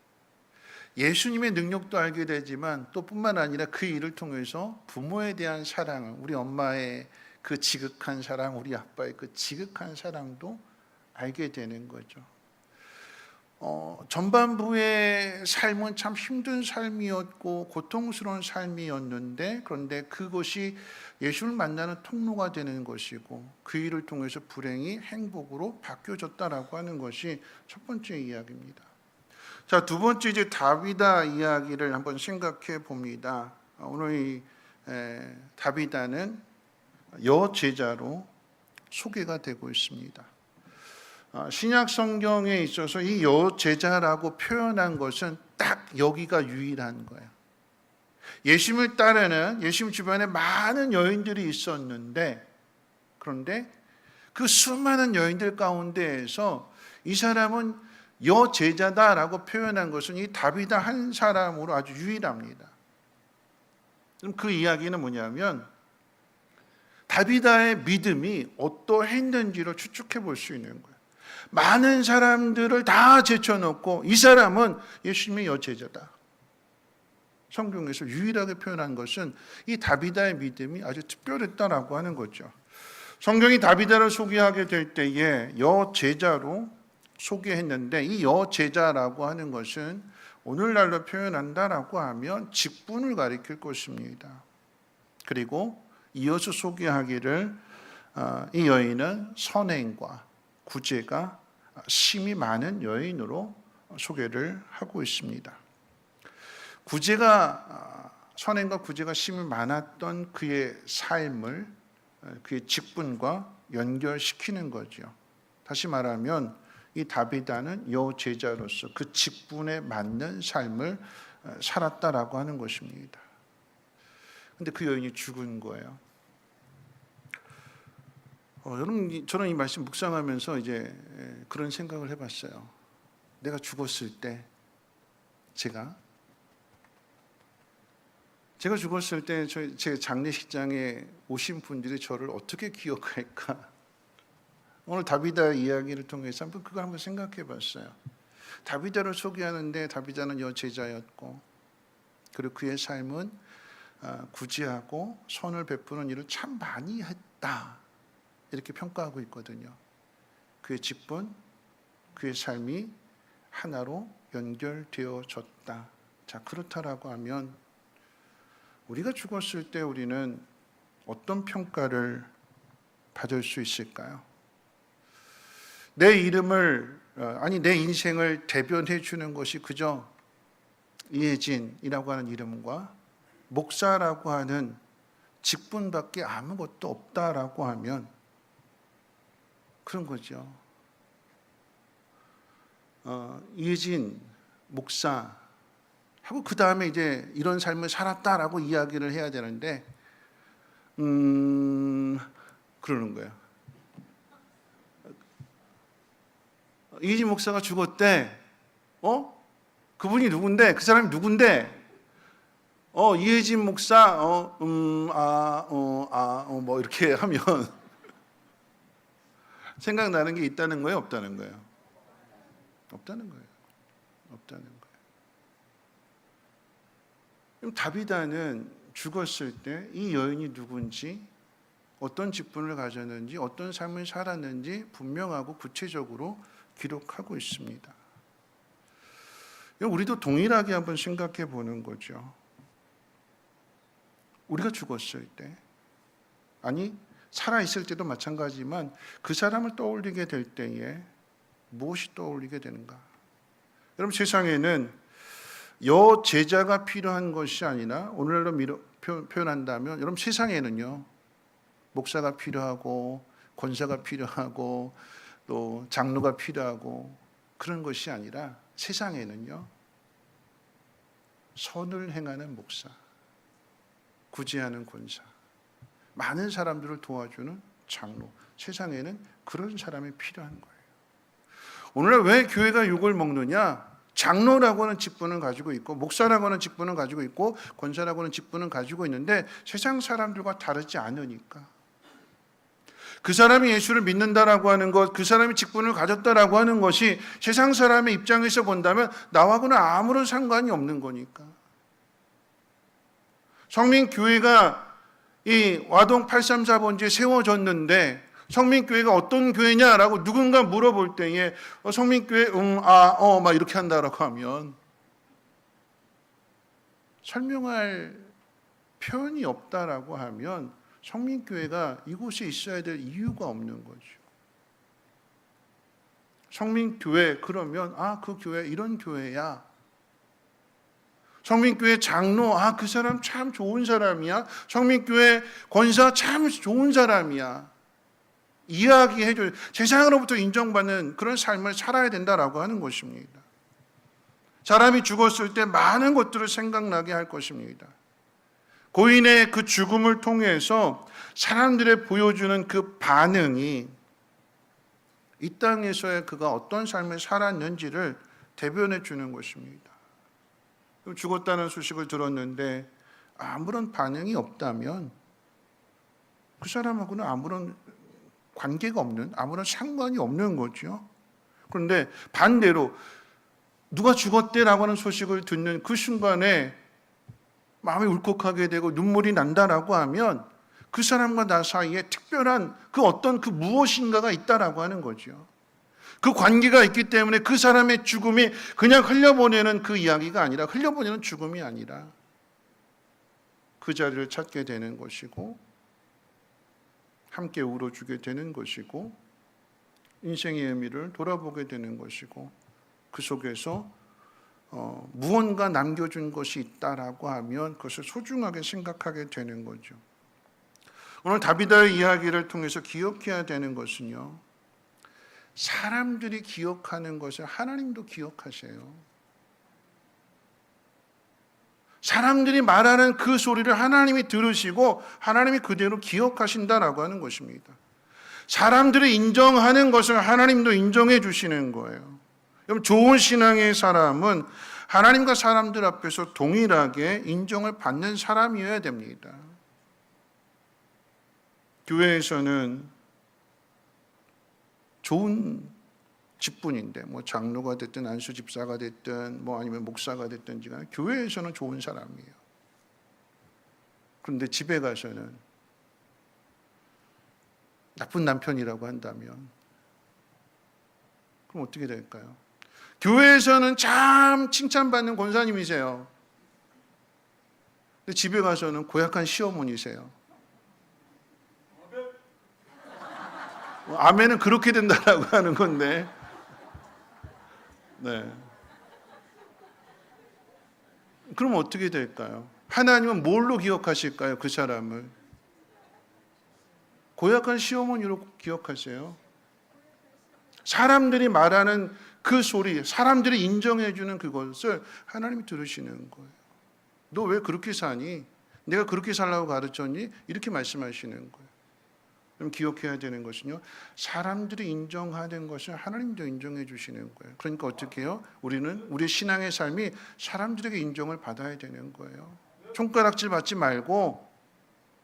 C: 예수님의 능력도 알게 되지만 또 뿐만 아니라 그 일을 통해서 부모에 대한 사랑을, 우리 엄마의 그 지극한 사랑, 우리 아빠의 그 지극한 사랑도 알게 되는 거죠. 전반부의 삶은 참 힘든 삶이었고 고통스러운 삶이었는데, 그런데 그것이 예수를 만나는 통로가 되는 것이고 그 일을 통해서 불행이 행복으로 바뀌어졌다라고 하는 것이 첫 번째 이야기입니다. 자, 두 번째 이제 다비다 이야기를 한번 생각해 봅니다. 오늘 이 다비다는 여제자로 소개가 되고 있습니다. 신약 성경에 있어서 이 여제자라고 표현한 것은 딱 여기가 유일한 거예요. 예수님을 따르는 예수님 주변에 많은 여인들이 있었는데, 그런데 그 수많은 여인들 가운데에서 이 사람은 여제자다라고 표현한 것은 이 다비다 한 사람으로 아주 유일합니다. 그럼 그 이야기는 뭐냐면 다비다의 믿음이 어떠했는지를 추측해 볼 수 있는 거예요. 많은 사람들을 다 제쳐놓고 이 사람은 예수님의 여제자다. 성경에서 유일하게 표현한 것은 이 다비다의 믿음이 아주 특별했다라고 하는 거죠. 성경이 다비다를 소개하게 될 때에 여제자로 소개했는데, 이 여제자라고 하는 것은 오늘날로 표현한다라고 하면 직분을 가리킬 것입니다. 그리고 이어서 소개하기를 이 여인은 선행과 구제가 심이 많은 여인으로 소개를 하고 있습니다. 선행과 구제가 심이 많았던 그의 삶을 그의 직분과 연결시키는 거죠. 다시 말하면 이 다비다는 여제자로서 그 직분에 맞는 삶을 살았다라고 하는 것입니다. 근데 그 여인이 죽은 거예요. 여러분, 저는 이 말씀 묵상하면서 이제 그런 생각을 해봤어요. 내가 죽었을 때 제가 죽었을 때 제 장례식장에 오신 분들이 저를 어떻게 기억할까? 오늘 다비다 이야기를 통해서 그걸 한번 생각해 봤어요. 다비다를 소개하는데 다비다는 여제자였고, 그리고 그의 삶은 구제하고 선을 베푸는 일을 참 많이 했다, 이렇게 평가하고 있거든요. 그의 직분, 그의 삶이 하나로 연결되어졌다. 자, 그렇다라고 하면 우리가 죽었을 때 우리는 어떤 평가를 받을 수 있을까요? 내 이름을 내 인생을 대변해 주는 것이 그저 이혜진이라고 하는 이름과 목사라고 하는 직분밖에 아무것도 없다라고 하면 그런 거죠. 이혜진 목사 하고 그 다음에 이제 이런 삶을 살았다라고 이야기를 해야 되는데 그러는 거예요. 이혜진 목사가 죽었대. 그분이 누군데? 그 사람이 누군데? 이혜진 목사 뭐 이렇게 하면 생각나는 게 있다는 거예요, 없다는 거예요? 없다는 거예요. 없다는 거예요. 그럼 다비다는 죽었을 때 이 여인이 누군지, 어떤 직분을 가졌는지, 어떤 삶을 살았는지 분명하고 구체적으로 기록하고 있습니다. 우리도 동일하게 한번 생각해 보는 거죠. 우리가 죽었을 때, 살아있을 때도 마찬가지지만 그 사람을 떠올리게 될 때에 무엇이 떠올리게 되는가? 여러분, 세상에는 여제자가 필요한 것이 아니라 오늘날로 표현한다면 여러분, 세상에는요 목사가 필요하고 권사가 필요하고 또 장로가 필요하고 그런 것이 아니라 세상에는요 선을 행하는 목사, 구제하는 권사, 많은 사람들을 도와주는 장로, 세상에는 그런 사람이 필요한 거예요. 오늘날 왜 교회가 욕을 먹느냐? 장로라고 하는 직분을 가지고 있고, 목사라고 하는 직분을 가지고 있고, 권사라고 하는 직분을 가지고 있는데 세상 사람들과 다르지 않으니까. 그 사람이 예수를 믿는다라고 하는 것, 그 사람이 직분을 가졌다라고 하는 것이 세상 사람의 입장에서 본다면 나하고는 아무런 상관이 없는 거니까. 성민교회가 이 와동 834번지에 세워졌는데 성민교회가 어떤 교회냐라고 누군가 물어볼 때에 성민교회 막 이렇게 한다라고 하면 설명할 표현이 없다라고 하면 성민교회가 이곳에 있어야 될 이유가 없는 거죠. 성민교회 그러면 그 교회 이런 교회야. 성민교회 장로 그 사람 참 좋은 사람이야. 성민교회 권사 참 좋은 사람이야. 이야기해줘요. 세상으로부터 인정받는 그런 삶을 살아야 된다라고 하는 것입니다. 사람이 죽었을 때 많은 것들을 생각나게 할 것입니다. 고인의 그 죽음을 통해서 사람들의 보여주는 그 반응이 이 땅에서의 그가 어떤 삶을 살았는지를 대변해 주는 것입니다. 죽었다는 소식을 들었는데 아무런 반응이 없다면 그 사람하고는 아무런 관계가 없는, 아무런 상관이 없는 거죠. 그런데 반대로 누가 죽었대라고 하는 소식을 듣는 그 순간에 마음이 울컥하게 되고 눈물이 난다라고 하면 그 사람과 나 사이에 특별한 그 어떤 그 무엇인가가 있다라고 하는 거죠. 그 관계가 있기 때문에 그 사람의 죽음이 그냥 흘려보내는 그 이야기가 아니라, 흘려보내는 죽음이 아니라 그 자리를 찾게 되는 것이고 함께 울어주게 되는 것이고 인생의 의미를 돌아보게 되는 것이고 그 속에서 무언가 남겨준 것이 있다라고 하면 그것을 소중하게 생각하게 되는 거죠. 오늘 다비다의 이야기를 통해서 기억해야 되는 것은요, 사람들이 기억하는 것을 하나님도 기억하세요. 사람들이 말하는 그 소리를 하나님이 들으시고 하나님이 그대로 기억하신다라고 하는 것입니다. 사람들이 인정하는 것을 하나님도 인정해 주시는 거예요. 여러분, 좋은 신앙의 사람은 하나님과 사람들 앞에서 동일하게 인정을 받는 사람이어야 됩니다. 교회에서는 좋은 직분인데 뭐 장로가 됐든 안수 집사가 됐든 뭐 아니면 목사가 됐든지 간에 교회에서는 좋은 사람이에요. 그런데 집에 가서는 나쁜 남편이라고 한다면 그럼 어떻게 될까요? 교회에서는 참 칭찬받는 권사님이세요. 근데 집에 가서는 고약한 시어머니세요. 아멘은 그렇게 된다라고 하는 건데, 네. 그럼 어떻게 될까요? 하나님은 뭘로 기억하실까요? 그 사람을 고약한 시어머니로 기억하세요. 사람들이 말하는 그 소리, 사람들이 인정해주는 그것을 하나님이 들으시는 거예요. 너 왜 그렇게 사니? 내가 그렇게 살라고 가르쳤니? 이렇게 말씀하시는 거예요. 그럼 기억해야 되는 것은요, 사람들이 인정하는 것을 하나님도 인정해 주시는 거예요. 그러니까 어떻게 해요? 우리는 우리의 신앙의 삶이 사람들에게 인정을 받아야 되는 거예요. 손가락질 받지 말고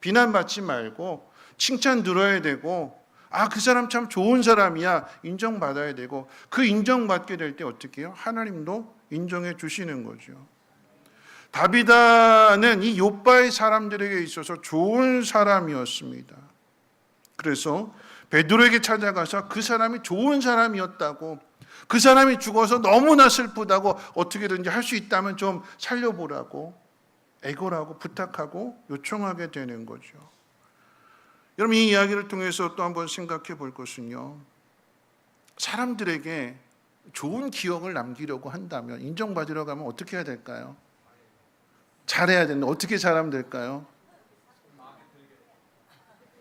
C: 비난받지 말고 칭찬 들어야 되고, 아, 그 사람 참 좋은 사람이야, 인정받아야 되고, 그 인정받게 될 때 어떻게 해요? 하나님도 인정해 주시는 거죠. 다비다는 이 욥바의 사람들에게 있어서 좋은 사람이었습니다. 그래서 베드로에게 찾아가서 그 사람이 좋은 사람이었다고, 그 사람이 죽어서 너무나 슬프다고, 어떻게든지 할 수 있다면 좀 살려보라고 애걸하고 부탁하고 요청하게 되는 거죠. 여러분, 이 이야기를 통해서 또 한번 생각해 볼 것은요, 사람들에게 좋은 기억을 남기려고 한다면, 인정받으려고 하면 어떻게 해야 될까요? 잘해야 되는데 어떻게 잘하면 될까요?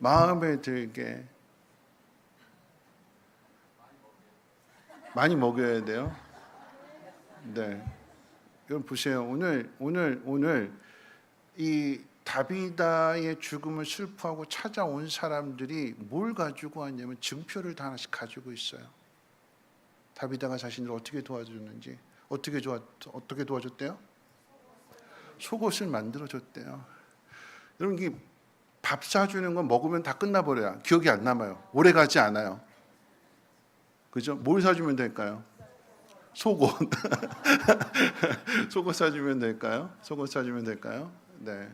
C: 마음에 들게 많이 먹여야 돼요. 네, 여러분 보세요. 오늘 이 다비다의 죽음을 슬퍼하고 찾아온 사람들이 뭘 가지고 왔냐면 증표를 다 하나씩 가지고 있어요. 다비다가 자신을 어떻게 도와줬는지. 어떻게 도와줬대요? 속옷을 만들어줬대요. 여러분, 이게 밥 사주는 건 먹으면 다 끝나버려요. 기억이 안 남아요. 오래 가지 않아요. 그죠? 뭘 사주면 될까요? 속옷. 속옷 사주면 될까요? 속옷 사주면 될까요? 네.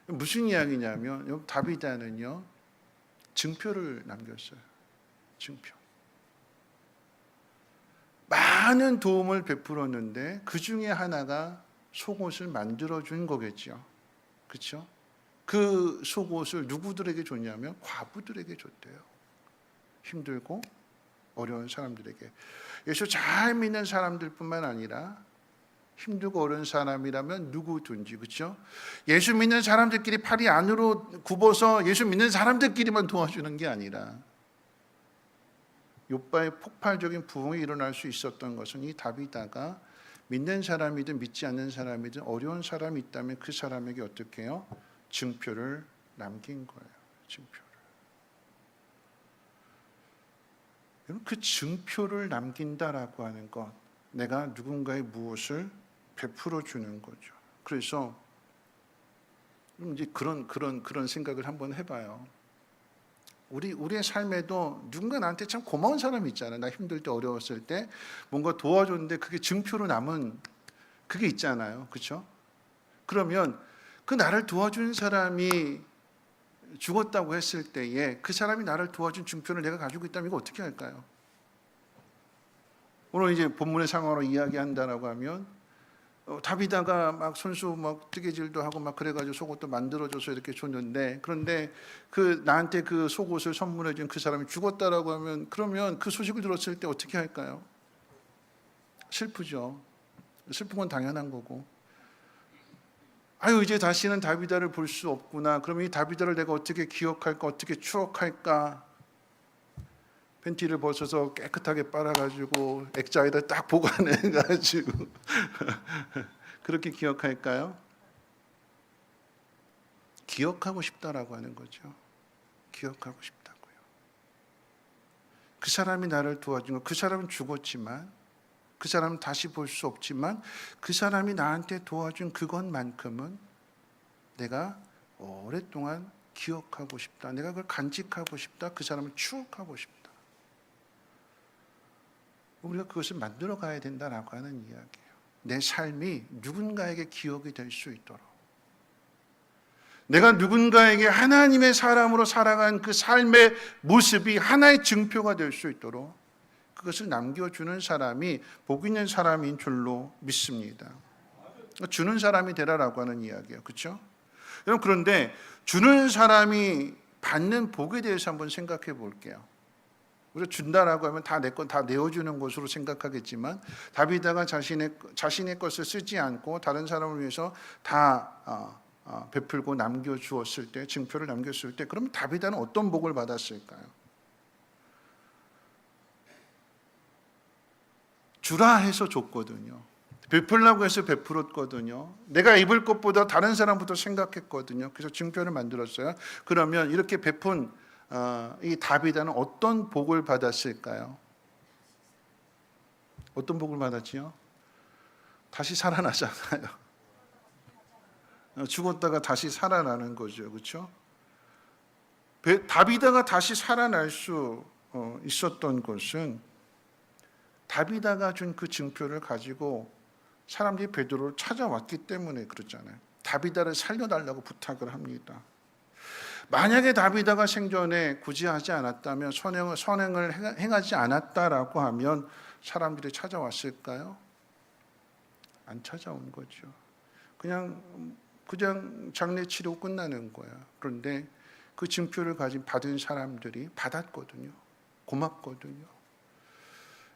C: 무슨 이야기냐면, 다비다는요, 증표를 남겼어요. 증표. 많은 도움을 베풀었는데 그 중에 하나가 속옷을 만들어준 거겠죠. 그렇죠? 그 속옷을 누구들에게 줬냐면 과부들에게 줬대요. 힘들고 어려운 사람들에게. 예수 잘 믿는 사람들뿐만 아니라 힘들고 어려운 사람이라면 누구든지, 그렇죠? 예수 믿는 사람들끼리 팔이 안으로 굽어서 예수 믿는 사람들끼리만 도와주는 게 아니라 욥바의 폭발적인 부흥이 일어날 수 있었던 것은 이 다비다가 믿는 사람이든 믿지 않는 사람이든 어려운 사람이 있다면 그 사람에게 어떻게 해요? 증표를 남긴 거예요. 증표를. 그 증표를 남긴다라고 하는 것, 내가 누군가의 무엇을 베풀어 주는 거죠. 그래서 이제 그런 생각을 한번 해봐요. 우리의 삶에도 누군가 나한테 참 고마운 사람이 있잖아요. 나 힘들 때 어려웠을 때 뭔가 도와줬는데 그게 증표로 남은 그게 있잖아요. 그렇죠? 그러면 그 나를 도와준 사람이 죽었다고 했을 때에 그 사람이 나를 도와준 증표를 내가 가지고 있다면 이거 어떻게 할까요? 오늘 이제 본문의 상황으로 이야기한다라고 하면 다비다가 막 손수 막 뜨개질도 하고 막 그래가지고 속옷도 만들어줘서 이렇게 줬는데, 그런데 그 나한테 그 속옷을 선물해준 그 사람이 죽었다라고 하면, 그러면 그 소식을 들었을 때 어떻게 할까요? 슬프죠. 슬픈 건 당연한 거고, 아유 이제 다시는 다비다를 볼 수 없구나. 그러면 이 다비다를 내가 어떻게 기억할까, 어떻게 추억할까? 팬티를 벗어서 깨끗하게 빨아가지고 액자에다 딱 보관해가지고 그렇게 기억할까요? 기억하고 싶다라고 하는 거죠. 기억하고 싶다고요. 그 사람이 나를 도와준 거, 그 사람은 죽었지만, 그 사람은 다시 볼 수 없지만 그 사람이 나한테 도와준 그것만큼은 내가 오랫동안 기억하고 싶다. 내가 그걸 간직하고 싶다. 그 사람을 추억하고 싶다. 우리가 그것을 만들어 가야 된다라고 하는 이야기예요. 내 삶이 누군가에게 기억이 될 수 있도록, 내가 누군가에게 하나님의 사람으로 살아간 그 삶의 모습이 하나의 증표가 될 수 있도록 그것을 남겨주는 사람이 복 있는 사람인 줄로 믿습니다. 주는 사람이 되라라고 하는 이야기예요. 그렇죠? 여러분, 그런데 주는 사람이 받는 복에 대해서 한번 생각해 볼게요. 우리가 준다라고 하면 다 내 건 다 내어주는 것으로 생각하겠지만, 다비다가 자신의 것을 쓰지 않고 다른 사람을 위해서 다 베풀고 남겨주었을 때, 증표를 남겼을 때, 그러면 다비다는 어떤 복을 받았을까요? 주라 해서 줬거든요. 베풀라고 해서 베풀었거든요. 내가 입을 것보다 다른 사람부터 생각했거든요. 그래서 증표를 만들었어요. 그러면 이렇게 베푼 이 다비다는 어떤 복을 받았을까요? 어떤 복을 받았지요? 다시 살아나잖아요. 죽었다가 다시 살아나는 거죠. 그렇죠? 다비다가 다시 살아날 수 있었던 것은 다비다가 준 그 증표를 가지고 사람들이 베드로를 찾아왔기 때문에 그렇잖아요. 다비다를 살려달라고 부탁을 합니다. 만약에 다비다가 생전에 구제하지 않았다면, 선행을 행하지 않았다라고 하면 사람들이 찾아왔을까요? 안 찾아온 거죠. 그냥 장례 치르고 끝나는 거야. 그런데 그 증표를 받은 사람들이 받았거든요. 고맙거든요.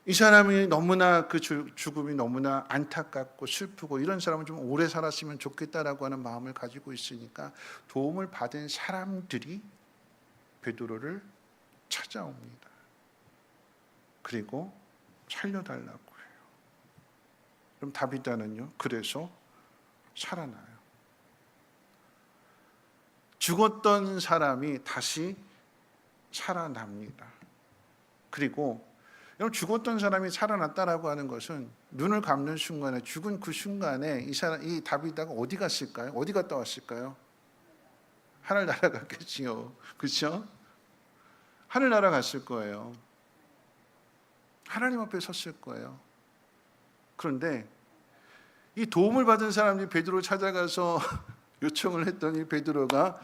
C: 이 사람이 너무나 그 죽음이 너무나 안타깝고 슬프고, 이런 사람은 좀 오래 살았으면 좋겠다라고 하는 마음을 가지고 있으니까 도움을 받은 사람들이 베드로를 찾아옵니다. 그리고 살려달라고 해요. 그럼 다비다는요, 그래서 살아나요. 죽었던 사람이 다시 살아납니다. 그리고 여러분, 죽었던 사람이 살아났다라고 하는 것은 눈을 감는 순간에, 죽은 그 순간에 이 다비다가 어디 갔을까요? 어디 갔다 왔을까요? 하늘 날아갔겠지요. 그렇죠? 하늘 날아갔을 거예요. 하나님 앞에 섰을 거예요. 그런데 이 도움을 받은 사람들이 베드로를 찾아가서 요청을 했더니 베드로가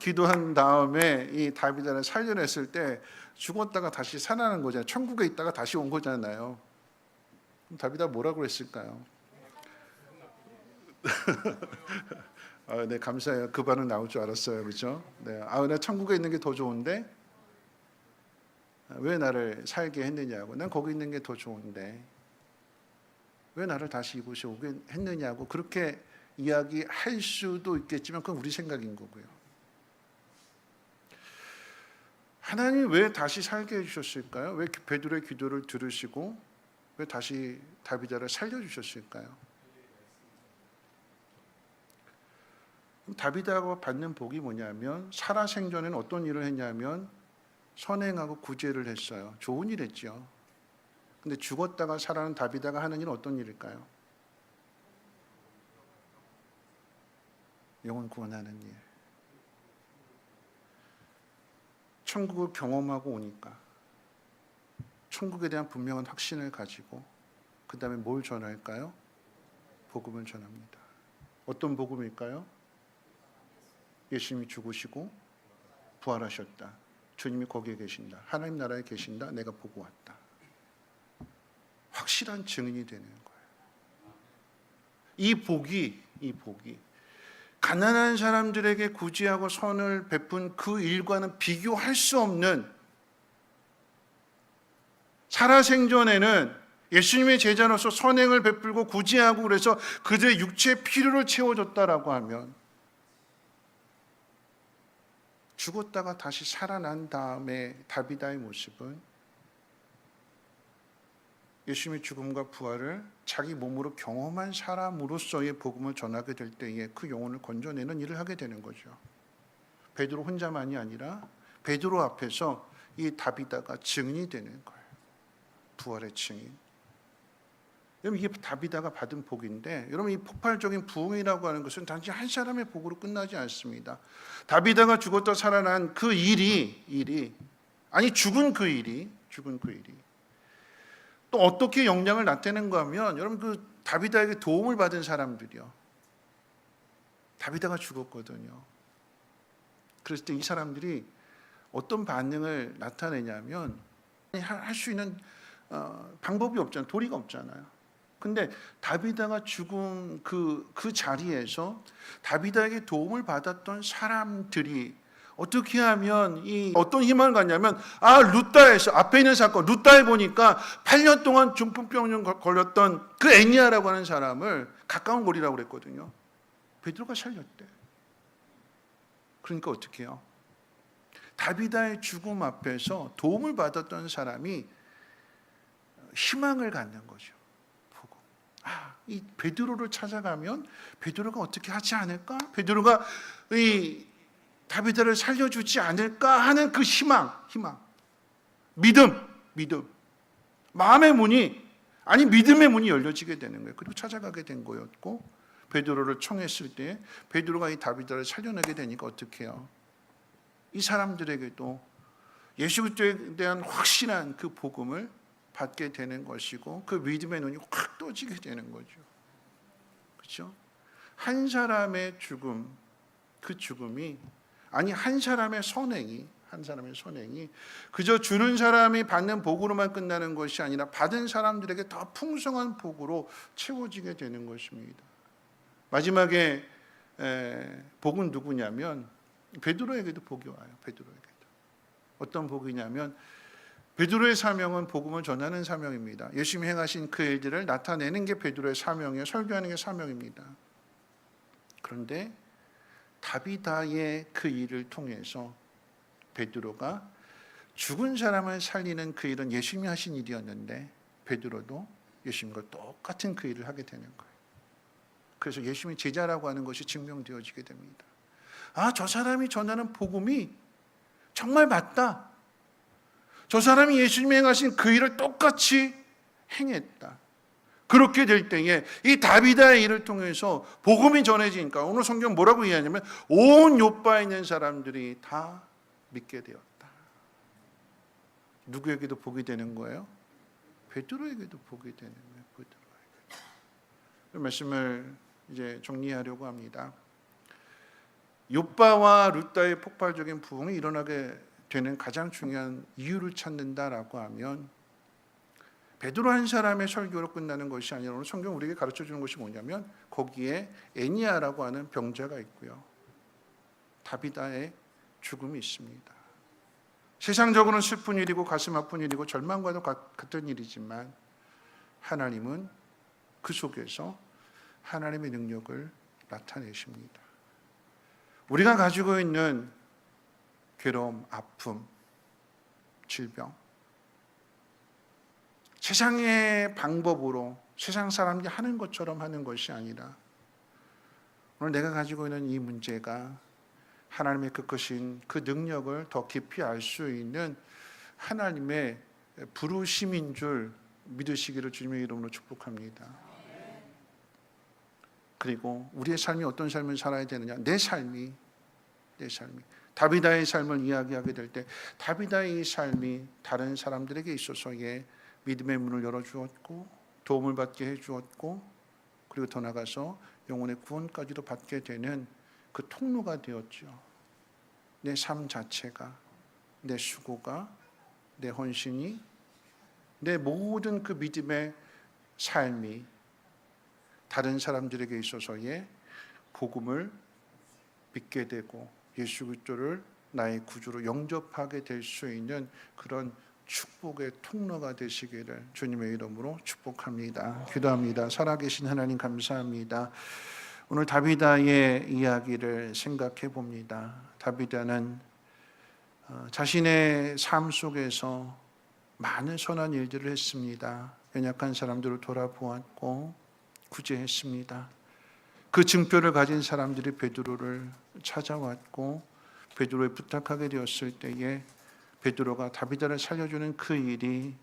C: 기도한 다음에 이 다비다를 살려냈을 때 죽었다가 다시 살아난 거잖아요. 천국에 있다가 다시 온 거잖아요. 그럼 다비다 뭐라고 했을까요? 네, 감사해요. 그 반응 나올 줄 알았어요. 그렇죠? 네, 나 천국에 있는 게 더 좋은데 왜 나를 살게 했느냐고. 난 거기 있는 게 더 좋은데 왜 나를 다시 이곳에 오게 했느냐고. 그렇게 이야기할 수도 있겠지만 그건 우리 생각인 거고요. 하나님이 왜 다시 살게 해주셨을까요? 왜 베드로의 기도를 들으시고 왜 다시 다비다를 살려주셨을까요? 다비다가 받는 복이 뭐냐면 살아 생전에는 어떤 일을 했냐면 선행하고 구제를 했어요. 좋은 일 했죠. 근데 죽었다가 살아난 다비다가 하는 일은 어떤 일일까요? 영혼 구원하는 일. 천국을 경험하고 오니까 천국에 대한 분명한 확신을 가지고 그 다음에 뭘 전할까요? 복음을 전합니다. 어떤 복음일까요? 예수님이 죽으시고 부활하셨다. 주님이 거기에 계신다. 하나님 나라에 계신다. 내가 보고 왔다. 확실한 증인이 되는 거예요. 이 복이 가난한 사람들에게 구제하고 선을 베푼 그 일과는 비교할 수 없는, 살아생전에는 예수님의 제자로서 선행을 베풀고 구제하고 그래서 그들의 육체의 필요를 채워줬다라고 하면, 죽었다가 다시 살아난 다음에 다비다의 모습은 예수님의 죽음과 부활을 자기 몸으로 경험한 사람으로서의 복음을 전하게 될 때에 그 영혼을 건져내는 일을 하게 되는 거죠. 베드로 혼자만이 아니라 베드로 앞에서 이 다비다가 증인이 되는 거예요. 부활의 증인. 여러분, 이게 다비다가 받은 복인데, 여러분, 이 폭발적인 부흥이라고 하는 것은 단지 한 사람의 복으로 끝나지 않습니다. 다비다가 죽었다 살아난 그 일이 아니 죽은 그 일이 또 어떻게 영향을 나타내는가 하면, 여러분, 그 다비다에게 도움을 받은 사람들이요, 다비다가 죽었거든요. 그랬을 때 이 사람들이 어떤 반응을 나타내냐면, 할 수 있는 방법이 없잖아요. 도리가 없잖아요. 근데 다비다가 죽은 그 자리에서 다비다에게 도움을 받았던 사람들이 어떻게 하면 어떤 희망을 갖냐면, 루다에서 앞에 있는 사건, 루다에 보니까 8년 동안 중풍병 걸렸던 그 애니아라고 하는 사람을 가까운 거리라고 그랬거든요. 베드로가 살렸대. 그러니까 어떻게 해요? 다비다의 죽음 앞에서 도움을 받았던 사람이 희망을 갖는 거죠. 보고, 이 베드로를 찾아가면 베드로가 어떻게 하지 않을까? 베드로가 이 다비다를 살려주지 않을까 하는 그 희망, 믿음, 마음의 문이, 아니 믿음의 문이 열려지게 되는 거예요. 그리고 찾아가게 된 거였고, 베드로를 청했을 때 베드로가 이 다비다를 살려내게 되니까 어떻게 해요? 이 사람들에게도 예수 그리스도에 대한 확실한 그 복음을 받게 되는 것이고, 그 믿음의 눈이 확 떠지게 되는 거죠. 그렇죠? 한 사람의 죽음, 그 죽음이, 아니 한 사람의 선행이 그저 주는 사람이 받는 복으로만 끝나는 것이 아니라 받은 사람들에게 더 풍성한 복으로 채워지게 되는 것입니다. 마지막에 복은 누구냐면 베드로에게도 복이 와요. 베드로에게도. 어떤 복이냐면, 베드로의 사명은 복음을 전하는 사명입니다. 예수님이 행하신 그 일들을 나타내는 게 베드로의 사명이에요. 설교하는 게 사명입니다. 그런데 다비다의 그 일을 통해서 베드로가 죽은 사람을 살리는 그 일은 예수님이 하신 일이었는데, 베드로도 예수님과 똑같은 그 일을 하게 되는 거예요. 그래서 예수님이 제자라고 하는 것이 증명되어지게 됩니다. 저 사람이 전하는 복음이 정말 맞다. 저 사람이 예수님이 행하신 그 일을 똑같이 행했다. 그렇게 될 때에 이 다비다의 일을 통해서 복음이 전해지니까, 오늘 성경 뭐라고 이해하냐면, 온 욥바에 있는 사람들이 다 믿게 되었다. 누구에게도 복이 되는 거예요? 베드로에게도 복이 되는 거예요. 베드로에게. 이 말씀을 이제 정리하려고 합니다. 욥바와 룻다의 폭발적인 부흥이 일어나게 되는 가장 중요한 이유를 찾는다라고 하면, 베드로 한 사람의 설교로 끝나는 것이 아니라 오늘 성경 우리에게 가르쳐 주는 것이 뭐냐면, 거기에 애니아라고 하는 병자가 있고요, 다비다의 죽음이 있습니다. 세상적으로는 슬픈 일이고 가슴 아픈 일이고 절망과도 같은 일이지만, 하나님은 그 속에서 하나님의 능력을 나타내십니다. 우리가 가지고 있는 괴로움, 아픔, 질병. 세상의 방법으로 세상 사람들이 하는 것처럼 하는 것이 아니라 오늘 내가 가지고 있는 이 문제가 하나님의 그 크신 그 능력을 더 깊이 알 수 있는 하나님의 부르심인 줄 믿으시기를 주님의 이름으로 축복합니다. 그리고 우리의 삶이 어떤 삶을 살아야 되느냐? 내 삶이 다비다의 삶을 이야기하게 될 때 다비다의 이 삶이 다른 사람들에게 있어서의 믿음의 문을 열어주었고 도움을 받게 해주었고 그리고 더 나아가서 영혼의 구원까지도 받게 되는 그 통로가 되었죠. 내 삶 자체가, 내 수고가, 내 헌신이, 내 모든 그 믿음의 삶이 다른 사람들에게 있어서의 복음을 믿게 되고 예수 그리스도를 나의 구주로 영접하게 될 수 있는 그런 축복의 통로가 되시기를 주님의 이름으로 축복합니다. 기도합니다. 살아계신 하나님 감사합니다. 오늘 다비다의 이야기를 생각해 봅니다. 다비다는 자신의 삶 속에서 많은 선한 일들을 했습니다. 연약한 사람들을 돌아보았고 구제했습니다. 그 증표를 가진 사람들이 베드로를 찾아왔고 베드로에 부탁하게 되었을 때에 베드로가 다비다를 살려주는 그 일이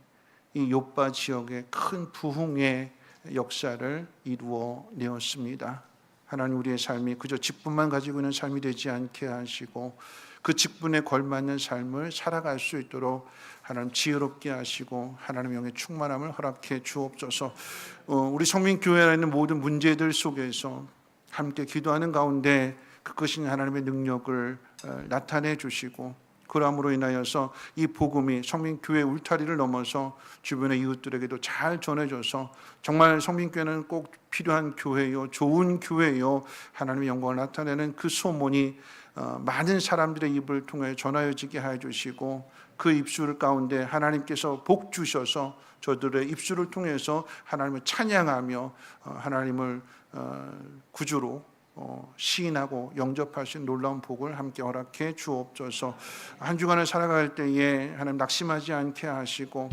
C: 이 욥바 지역의 큰 부흥의 역사를 이루어 내었습니다. 하나님 우리의 삶이 그저 직분만 가지고 있는 삶이 되지 않게 하시고 그 직분에 걸맞는 삶을 살아갈 수 있도록 하나님 지혜롭게 하시고 하나님의 영의 충만함을 허락해 주옵소서. 우리 성민교회에 있는 모든 문제들 속에서 함께 기도하는 가운데 그 크신 하나님의 능력을 나타내 주시고 그러함으로 인하여서 이 복음이 성민교회 울타리를 넘어서 주변의 이웃들에게도 잘 전해져서 정말 성민교회는 꼭 필요한 교회요, 좋은 교회요, 하나님의 영광을 나타내는 그 소문이 많은 사람들의 입을 통해 전하여지게 하여 주시고 그 입술 가운데 하나님께서 복 주셔서 저들의 입술을 통해서 하나님을 찬양하며 하나님을 구주로 시인하고 영접하신 놀라운 복을 함께 허락해 주옵소서. 한 주간을 살아갈 때에 하나님 낙심하지 않게 하시고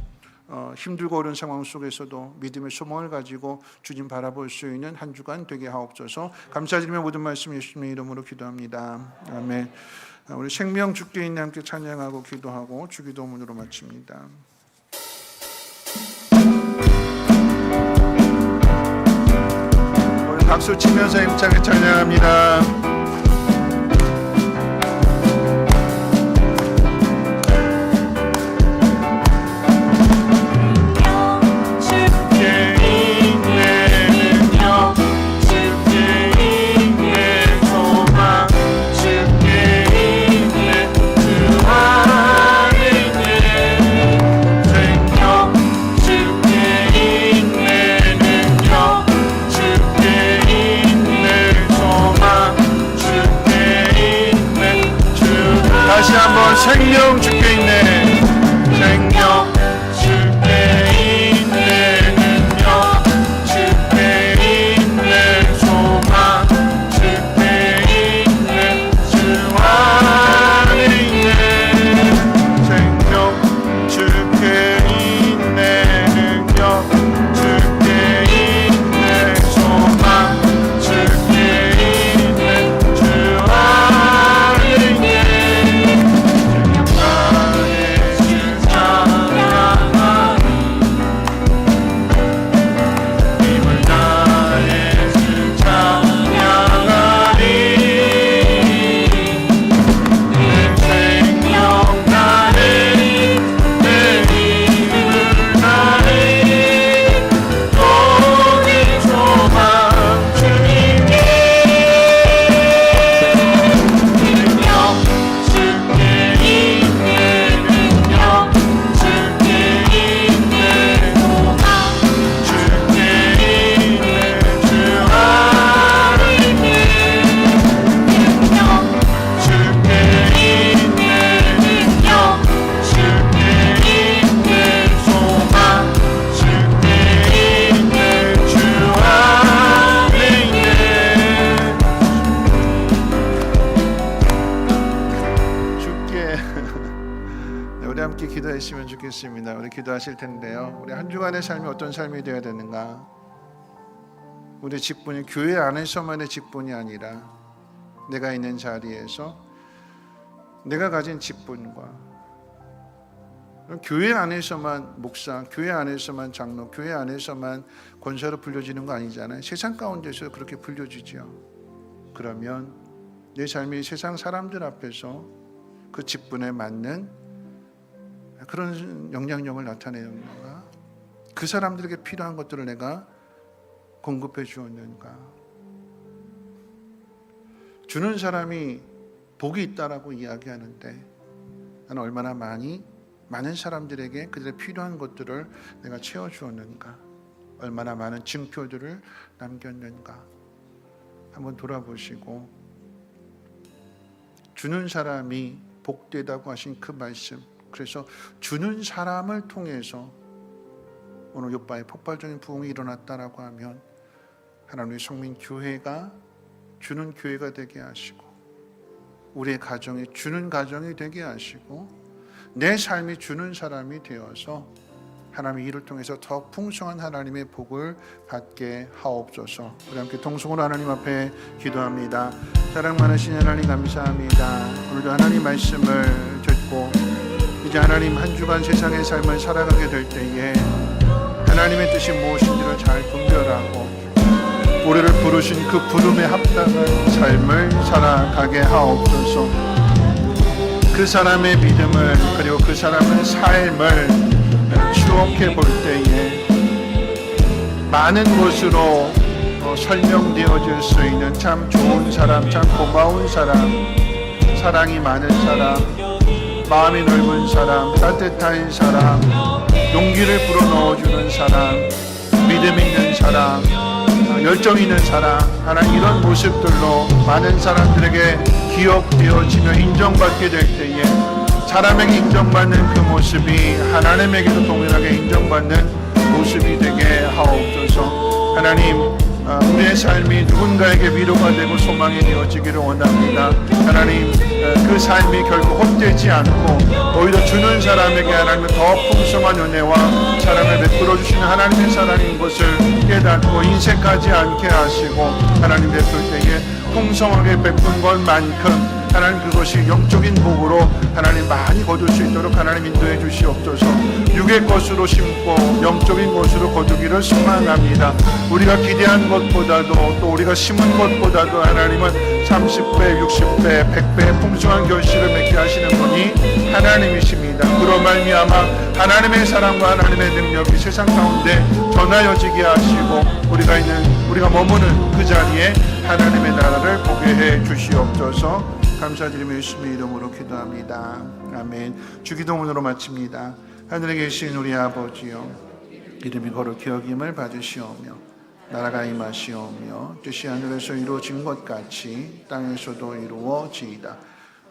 C: 힘들고 어려운 상황 속에서도 믿음의 소망을 가지고 주님 바라볼 수 있는 한 주간 되게 하옵소서. 감사드리며 모든 말씀 예수님의 이름으로 기도합니다. 아멘. 우리 생명 주께 있는 함께 찬양하고 기도하고 주기도문으로 마칩니다. 박수 치면서 힘차게 찬양합니다. 주께 인내는요 주께 인내 소망 주께 인내 그 안에 생명 주께 인내는요 다시 한번 생명 주께 있네 생명 주께 있네는요 주께 있네 소망 주께 있네 주 안에 있네 생명 주께 있네는요 주께 있네 소망 주께 있네 주 안에 있네 함께 기도했으면 좋겠습니다. 우리 기도하실 텐데요. 우리 한 주간의 삶이 어떤 삶이 되어야 되는가? 우리 직분이 교회 안에서만의 직분이 아니라 내가 있는 자리에서 내가 가진 직분과 교회 안에서만 목사, 교회 안에서만 장로, 교회 안에서만 권사로 불려지는 거 아니잖아요. 세상 가운데서 그렇게 불려지죠. 그러면 내 삶이 세상 사람들 앞에서 그 직분에 맞는 그런 영향력을 나타내는가? 그 사람들에게 필요한 것들을 내가 공급해 주었는가? 주는 사람이 복이 있다라고 이야기하는데 나는 얼마나 많은 사람들에게 그들의 필요한 것들을 내가 채워주었는가? 얼마나 많은 증표들을 남겼는가? 한번 돌아보시고 주는 사람이 복되다고 하신 그 말씀, 그래서 주는 사람을 통해서 오늘 요바의 폭발적인 부흥이 일어났다라고 하면 하나님의 성민 교회가 주는 교회가 되게 하시고 우리의 가정이 주는 가정이 되게 하시고 내 삶이 주는 사람이 되어서 하나님의 일을 통해서 더 풍성한 하나님의 복을 받게 하옵소서. 우리 함께 통성으로 하나님 앞에 기도합니다. 사랑 많으신 하나님 감사합니다. 오늘도 하나님 말씀을 듣고 이제 하나님 한 주간 세상의 삶을 살아가게 될 때에 하나님의 뜻이 무엇인지를 잘 분별하고 우리를 부르신 그 부름에 합당한 삶을 살아가게 하옵소서. 그 사람의 믿음을 그리고 그 사람의 삶을 추억해 볼 때에 많은 것으로 설명되어질 수 있는 참 좋은 사람, 참 고마운 사람, 사랑이 많은 사람, 마음이 넓은 사람, 따뜻한 사람, 용기를 불어넣어주는 사람, 믿음 있는 사람, 열정 있는 사람, 하나님 이런 모습들로 많은 사람들에게 기억되어지며 인정받게 될 때에 사람에게 인정받는 그 모습이 하나님에게도 동일하게 인정받는 모습이 되게 하옵소서. 하나님 우리의 삶이 누군가에게 위로가 되고 소망이 되어지기를 원합니다. 하나님 그 삶이 결코 헛되지 않고 오히려 주는 사람에게 하나님의 더 풍성한 은혜와 사랑을 베풀어 주시는 하나님의 사랑인 것을 깨닫고 인색하지 않게 하시고 하나님 베풀 때에 풍성하게 베푼 것만큼 하나님 그것이 영적인 복으로 하나님 많이 거둘 수 있도록 하나님 인도해 주시옵소서. 육의 것으로 심고 영적인 것으로 거두기를 소망합니다. 우리가 기대한 것보다도 또 우리가 심은 것보다도 하나님은 30배, 60배, 100배 풍성한 결실을 맺게 하시는 분이 하나님이십니다. 그로 말미암아 하나님의 사랑과 하나님의 능력이 세상 가운데 전하여지게 하시고 우리가 머무는 그 자리에 하나님의 나라를 보게 해 주시옵소서. 감사드리며 예수님의 이름으로 기도합니다. 아멘. 주기도문으로 마칩니다. 하늘에 계신 우리 아버지여, 이름이 거룩히 여김을 받으시오며 나라가 임하시오며 뜻이 하늘에서 이루어진 것 같이 땅에서도 이루어지이다.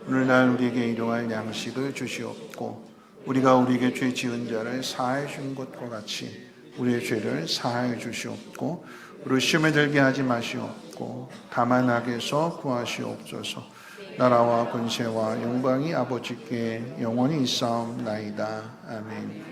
C: 오늘날 우리에게 일용할 양식을 주시옵고 우리가 우리에게 죄 지은 자를 사하여 준 것과 같이 우리의 죄를 사하여 주시옵고 우리 시험에 들게 하지 마시옵고 다만 악에서 구하시옵소서. 나라와 권세와 영광이 아버지께 영원히 있사옵나이다. 아멘.